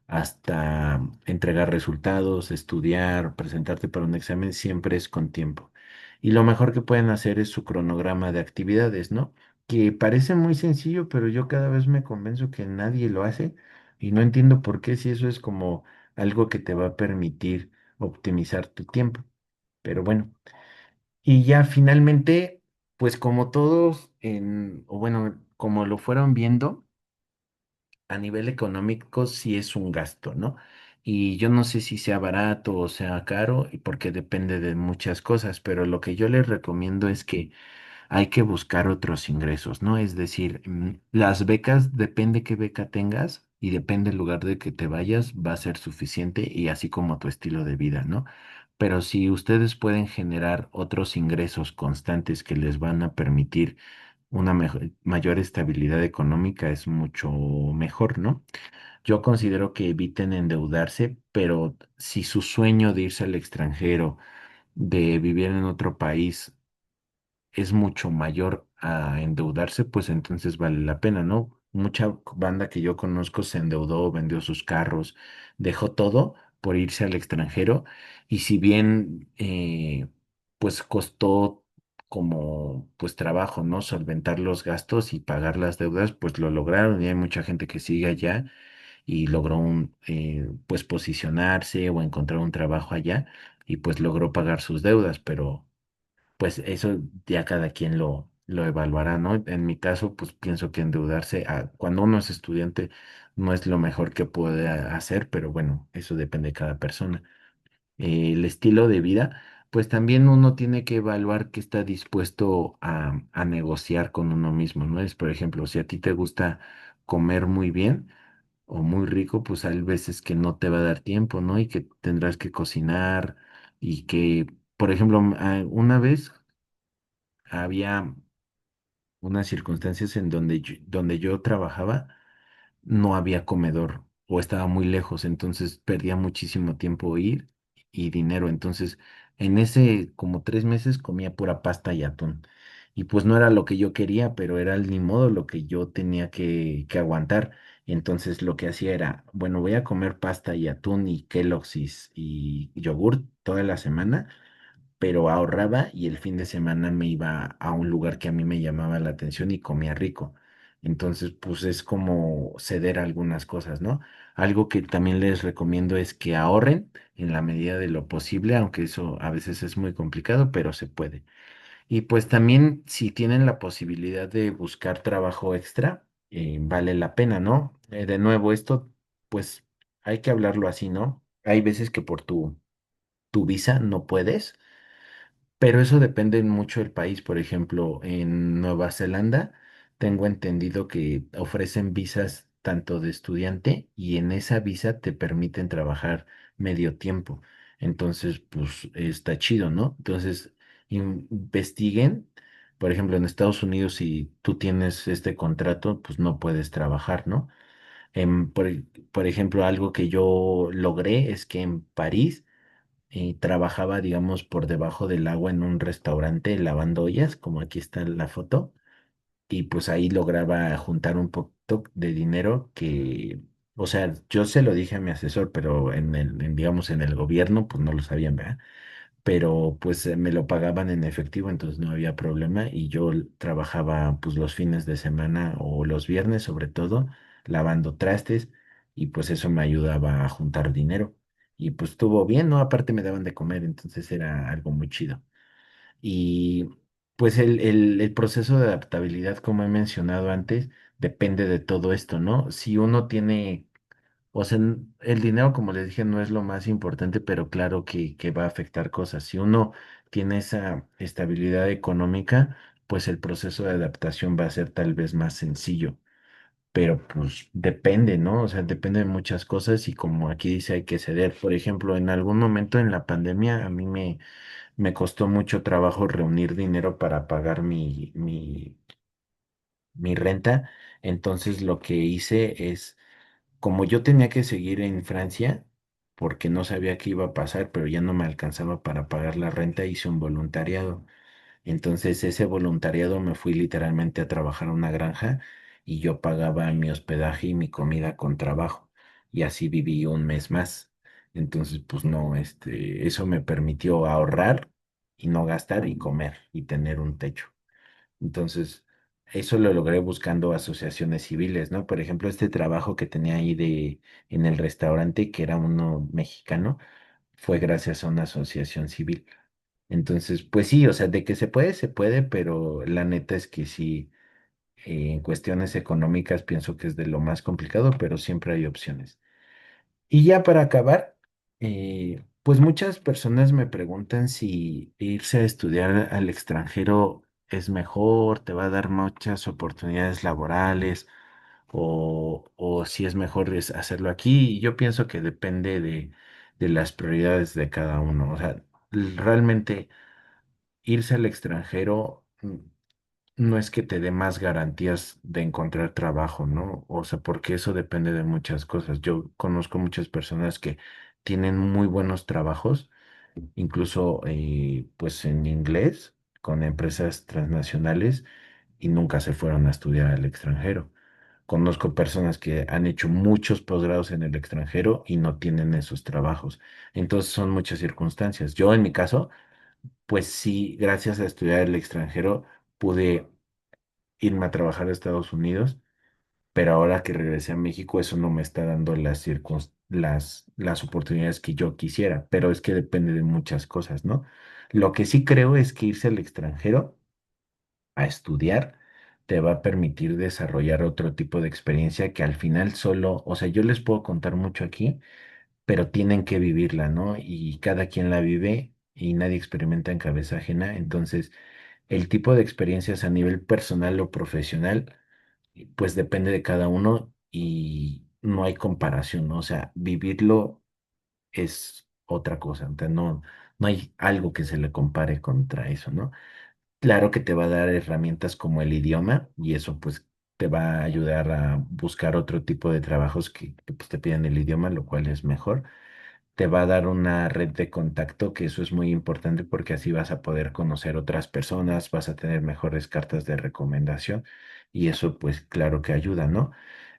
Speaker 1: hasta entregar resultados, estudiar, presentarte para un examen, siempre es con tiempo. Y lo mejor que pueden hacer es su cronograma de actividades, ¿no? Que parece muy sencillo, pero yo cada vez me convenzo que nadie lo hace y no entiendo por qué si eso es como algo que te va a permitir optimizar tu tiempo. Pero bueno, Y ya finalmente, pues como todos, o bueno, como lo fueron viendo, a nivel económico sí es un gasto, ¿no? Y yo no sé si sea barato o sea caro, y porque depende de muchas cosas, pero lo que yo les recomiendo es que hay que buscar otros ingresos, ¿no? Es decir, las becas, depende qué beca tengas y depende el lugar de que te vayas, va a ser suficiente y así como tu estilo de vida, ¿no? Pero si ustedes pueden generar otros ingresos constantes que les van a permitir una mayor estabilidad económica, es mucho mejor, ¿no? Yo considero que eviten endeudarse, pero si su sueño de irse al extranjero, de vivir en otro país, es mucho mayor a endeudarse, pues entonces vale la pena, ¿no? Mucha banda que yo conozco se endeudó, vendió sus carros, dejó todo por irse al extranjero y si bien pues costó como pues trabajo, ¿no? Solventar los gastos y pagar las deudas, pues lo lograron y hay mucha gente que sigue allá y logró pues posicionarse o encontrar un trabajo allá y pues logró pagar sus deudas, pero pues eso ya cada quien lo evaluará, ¿no? En mi caso, pues pienso que endeudarse cuando uno es estudiante no es lo mejor que puede hacer, pero bueno, eso depende de cada persona. El estilo de vida, pues también uno tiene que evaluar que está dispuesto a negociar con uno mismo, ¿no? Es, por ejemplo, si a ti te gusta comer muy bien o muy rico, pues hay veces que no te va a dar tiempo, ¿no? Y que tendrás que cocinar y que, por ejemplo, una vez había unas circunstancias en donde yo trabajaba, no había comedor o estaba muy lejos, entonces perdía muchísimo tiempo ir y dinero. Entonces, en ese como 3 meses comía pura pasta y atún. Y pues no era lo que yo quería, pero era el ni modo lo que yo tenía que aguantar. Entonces lo que hacía era, bueno, voy a comer pasta y atún y Kellogg's y yogur toda la semana, pero ahorraba y el fin de semana me iba a un lugar que a mí me llamaba la atención y comía rico. Entonces, pues es como ceder algunas cosas, ¿no? Algo que también les recomiendo es que ahorren en la medida de lo posible, aunque eso a veces es muy complicado, pero se puede. Y pues también si tienen la posibilidad de buscar trabajo extra, vale la pena, ¿no? De nuevo, esto, pues hay que hablarlo así, ¿no? Hay veces que por tu visa no puedes. Pero eso depende mucho del país. Por ejemplo, en Nueva Zelanda tengo entendido que ofrecen visas tanto de estudiante y en esa visa te permiten trabajar medio tiempo. Entonces, pues está chido, ¿no? Entonces, investiguen. Por ejemplo, en Estados Unidos, si tú tienes este contrato, pues no puedes trabajar, ¿no? Por ejemplo, algo que yo logré es que en París trabajaba, digamos, por debajo del agua en un restaurante lavando ollas, como aquí está en la foto, y pues ahí lograba juntar un poquito de dinero que, o sea, yo se lo dije a mi asesor, pero digamos, en el gobierno, pues no lo sabían, ¿verdad? Pero pues me lo pagaban en efectivo, entonces no había problema y yo trabajaba pues los fines de semana o los viernes sobre todo lavando trastes y pues eso me ayudaba a juntar dinero y pues estuvo bien, ¿no? Aparte me daban de comer, entonces era algo muy chido. Y pues el proceso de adaptabilidad, como he mencionado antes, depende de todo esto, ¿no? Si uno tiene o sea, el dinero, como les dije, no es lo más importante, pero claro que va a afectar cosas. Si uno tiene esa estabilidad económica, pues el proceso de adaptación va a ser tal vez más sencillo. Pero pues depende, ¿no? O sea, depende de muchas cosas y como aquí dice, hay que ceder. Por ejemplo, en algún momento en la pandemia a mí me costó mucho trabajo reunir dinero para pagar mi renta. Entonces lo que hice es como yo tenía que seguir en Francia, porque no sabía qué iba a pasar, pero ya no me alcanzaba para pagar la renta, hice un voluntariado. Entonces, ese voluntariado me fui literalmente a trabajar a una granja y yo pagaba mi hospedaje y mi comida con trabajo. Y así viví un mes más. Entonces, pues no, eso me permitió ahorrar y no gastar y comer y tener un techo. Entonces, eso lo logré buscando asociaciones civiles, ¿no? Por ejemplo, este trabajo que tenía ahí en el restaurante, que era uno mexicano, fue gracias a una asociación civil. Entonces, pues sí, o sea, de que se puede, pero la neta es que sí, en cuestiones económicas pienso que es de lo más complicado, pero siempre hay opciones. Y ya para acabar, pues muchas personas me preguntan si irse a estudiar al extranjero es mejor, te va a dar muchas oportunidades laborales o si es mejor hacerlo aquí. Y yo pienso que depende de las prioridades de cada uno. O sea, realmente irse al extranjero no es que te dé más garantías de encontrar trabajo, ¿no? O sea, porque eso depende de muchas cosas. Yo conozco muchas personas que tienen muy buenos trabajos, incluso pues en inglés, con empresas transnacionales y nunca se fueron a estudiar al extranjero. Conozco personas que han hecho muchos posgrados en el extranjero y no tienen esos trabajos. Entonces son muchas circunstancias. Yo en mi caso, pues sí, gracias a estudiar el extranjero, pude irme a trabajar a Estados Unidos, pero ahora que regresé a México, eso no me está dando las oportunidades que yo quisiera, pero es que depende de muchas cosas, ¿no? Lo que sí creo es que irse al extranjero a estudiar te va a permitir desarrollar otro tipo de experiencia que al final solo, o sea, yo les puedo contar mucho aquí, pero tienen que vivirla, ¿no? Y cada quien la vive y nadie experimenta en cabeza ajena, entonces el tipo de experiencias a nivel personal o profesional, pues depende de cada uno y no hay comparación, ¿no? O sea, vivirlo es otra cosa, o sea, no hay algo que se le compare contra eso, ¿no? Claro que te va a dar herramientas como el idioma y eso pues te va a ayudar a buscar otro tipo de trabajos que, pues, te piden el idioma, lo cual es mejor. Te va a dar una red de contacto, que eso es muy importante porque así vas a poder conocer otras personas, vas a tener mejores cartas de recomendación y eso pues claro que ayuda, ¿no?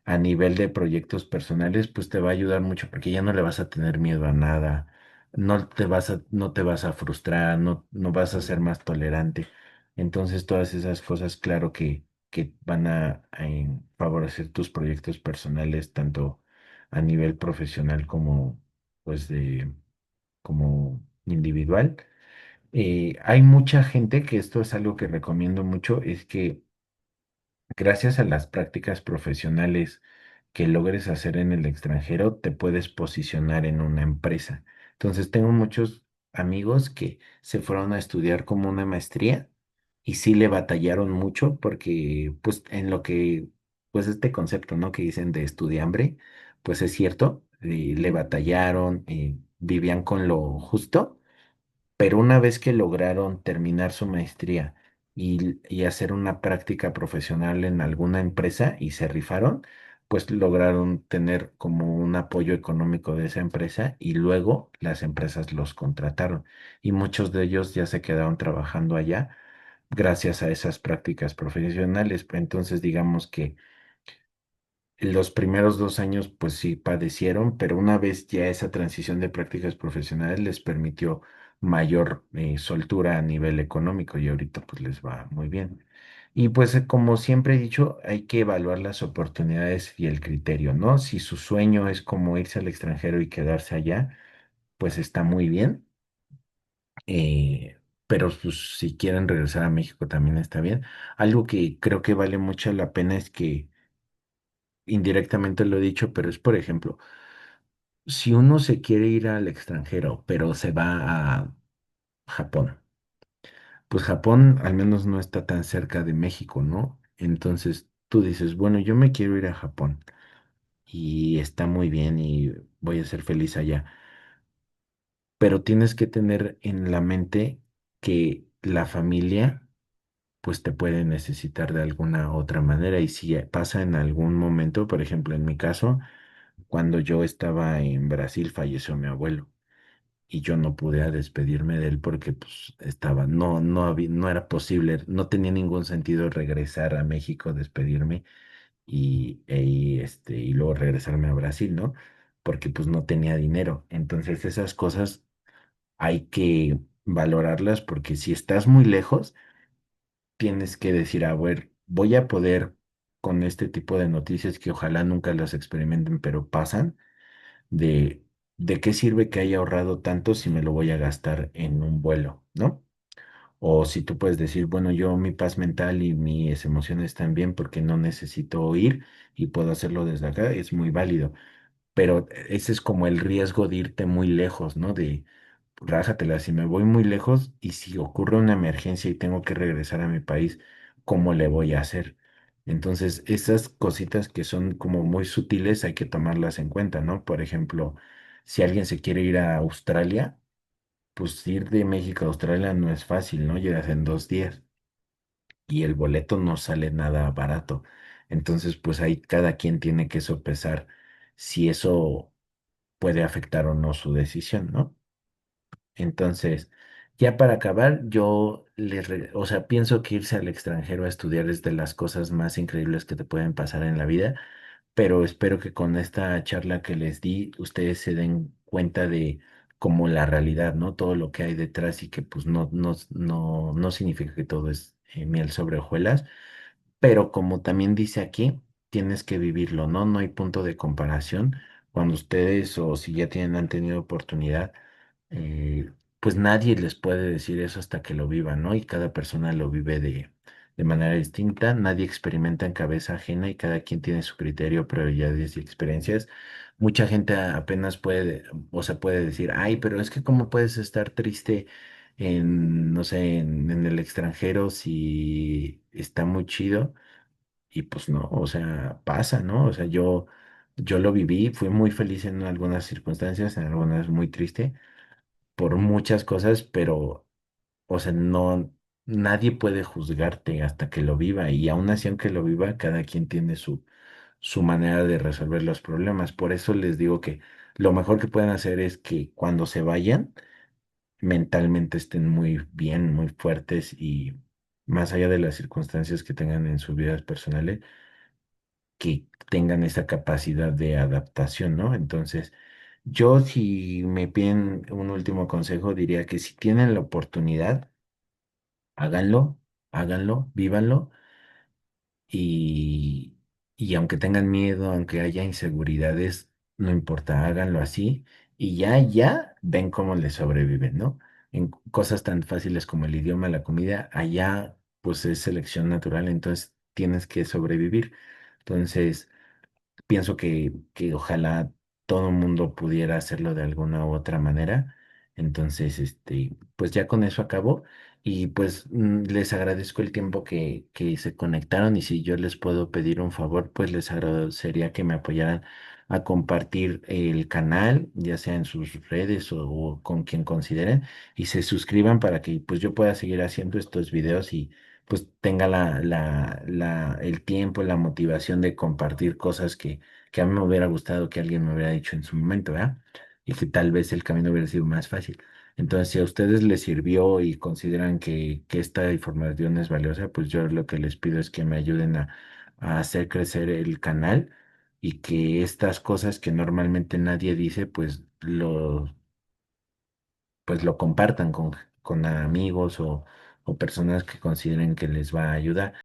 Speaker 1: A nivel de proyectos personales, pues te va a ayudar mucho porque ya no le vas a tener miedo a nada, no te vas a frustrar, no vas a ser más tolerante. Entonces todas esas cosas, claro que van a favorecer tus proyectos personales, tanto a nivel profesional como pues como individual. Hay mucha gente que esto es algo que recomiendo mucho, es que gracias a las prácticas profesionales que logres hacer en el extranjero, te puedes posicionar en una empresa. Entonces, tengo muchos amigos que se fueron a estudiar como una maestría y sí le batallaron mucho porque, pues, en lo que, pues, este concepto, ¿no? Que dicen de estudiambre, pues es cierto, le batallaron, vivían con lo justo, pero una vez que lograron terminar su maestría y hacer una práctica profesional en alguna empresa y se rifaron, pues lograron tener como un apoyo económico de esa empresa y luego las empresas los contrataron y muchos de ellos ya se quedaron trabajando allá gracias a esas prácticas profesionales. Entonces, digamos que los primeros 2 años, pues sí padecieron, pero una vez ya esa transición de prácticas profesionales les permitió mayor soltura a nivel económico y ahorita pues les va muy bien. Y pues como siempre he dicho, hay que evaluar las oportunidades y el criterio, ¿no? Si su sueño es como irse al extranjero y quedarse allá, pues está muy bien. Pero pues, si quieren regresar a México también está bien. Algo que creo que vale mucho la pena es que indirectamente lo he dicho, pero es, por ejemplo, si uno se quiere ir al extranjero, pero se va a Japón, pues Japón al menos no está tan cerca de México, ¿no? Entonces tú dices, bueno, yo me quiero ir a Japón y está muy bien y voy a ser feliz allá, pero tienes que tener en la mente que la familia pues te puede necesitar de alguna otra manera y si pasa en algún momento, por ejemplo, en mi caso, cuando yo estaba en Brasil falleció mi abuelo y yo no pude despedirme de él porque pues estaba, no era posible, no tenía ningún sentido regresar a México, despedirme y luego regresarme a Brasil, ¿no? Porque pues no tenía dinero. Entonces esas cosas hay que valorarlas porque si estás muy lejos, tienes que decir, a ver, voy a poder con este tipo de noticias que ojalá nunca las experimenten, pero pasan ¿de qué sirve que haya ahorrado tanto si me lo voy a gastar en un vuelo, ¿no? O si tú puedes decir, bueno, yo mi paz mental y mis emociones están bien porque no necesito ir y puedo hacerlo desde acá, es muy válido. Pero ese es como el riesgo de irte muy lejos, ¿no? De rájatela, si me voy muy lejos y si ocurre una emergencia y tengo que regresar a mi país, ¿cómo le voy a hacer? Entonces, esas cositas que son como muy sutiles hay que tomarlas en cuenta, ¿no? Por ejemplo, si alguien se quiere ir a Australia, pues ir de México a Australia no es fácil, ¿no? Llegas en 2 días y el boleto no sale nada barato. Entonces, pues ahí cada quien tiene que sopesar si eso puede afectar o no su decisión, ¿no? Entonces, ya para acabar, o sea, pienso que irse al extranjero a estudiar es de las cosas más increíbles que te pueden pasar en la vida, pero espero que con esta charla que les di, ustedes se den cuenta de como la realidad, ¿no? Todo lo que hay detrás y que pues no significa que todo es miel sobre hojuelas, pero como también dice aquí, tienes que vivirlo, ¿no? No hay punto de comparación. Cuando ustedes o si ya han tenido oportunidad, eh, pues nadie les puede decir eso hasta que lo vivan, ¿no? Y cada persona lo vive de manera distinta, nadie experimenta en cabeza ajena y cada quien tiene su criterio, prioridades y experiencias. Mucha gente apenas puede, o se puede decir, ay, pero es que cómo puedes estar triste no sé, en el extranjero si está muy chido. Y pues no, o sea, pasa, ¿no? O sea, yo lo viví, fui muy feliz en algunas circunstancias, en algunas muy triste, por muchas cosas, pero, o sea, nadie puede juzgarte hasta que lo viva, y aún así, aunque lo viva, cada quien tiene su manera de resolver los problemas. Por eso les digo que lo mejor que pueden hacer es que cuando se vayan, mentalmente estén muy bien, muy fuertes y más allá de las circunstancias que tengan en sus vidas personales que tengan esa capacidad de adaptación, ¿no? Entonces, yo si me piden un último consejo, diría que si tienen la oportunidad, háganlo, háganlo, vívanlo y, y aunque tengan miedo, aunque haya inseguridades, no importa, háganlo así y ya ven cómo les sobreviven, ¿no? En cosas tan fáciles como el idioma, la comida, allá pues es selección natural, entonces tienes que sobrevivir. Entonces, pienso que ojalá todo el mundo pudiera hacerlo de alguna u otra manera. Entonces, pues ya con eso acabo y pues les agradezco el tiempo que se conectaron y si yo les puedo pedir un favor, pues les agradecería que me apoyaran a compartir el canal, ya sea en sus redes o con quien consideren y se suscriban para que pues yo pueda seguir haciendo estos videos y pues tenga el tiempo, la motivación de compartir cosas que a mí me hubiera gustado que alguien me hubiera dicho en su momento, ¿verdad? Y que tal vez el camino hubiera sido más fácil. Entonces, si a ustedes les sirvió y consideran que esta información es valiosa, pues yo lo que les pido es que me ayuden a hacer crecer el canal y que estas cosas que normalmente nadie dice, pues lo compartan con amigos o personas que consideren que les va a ayudar.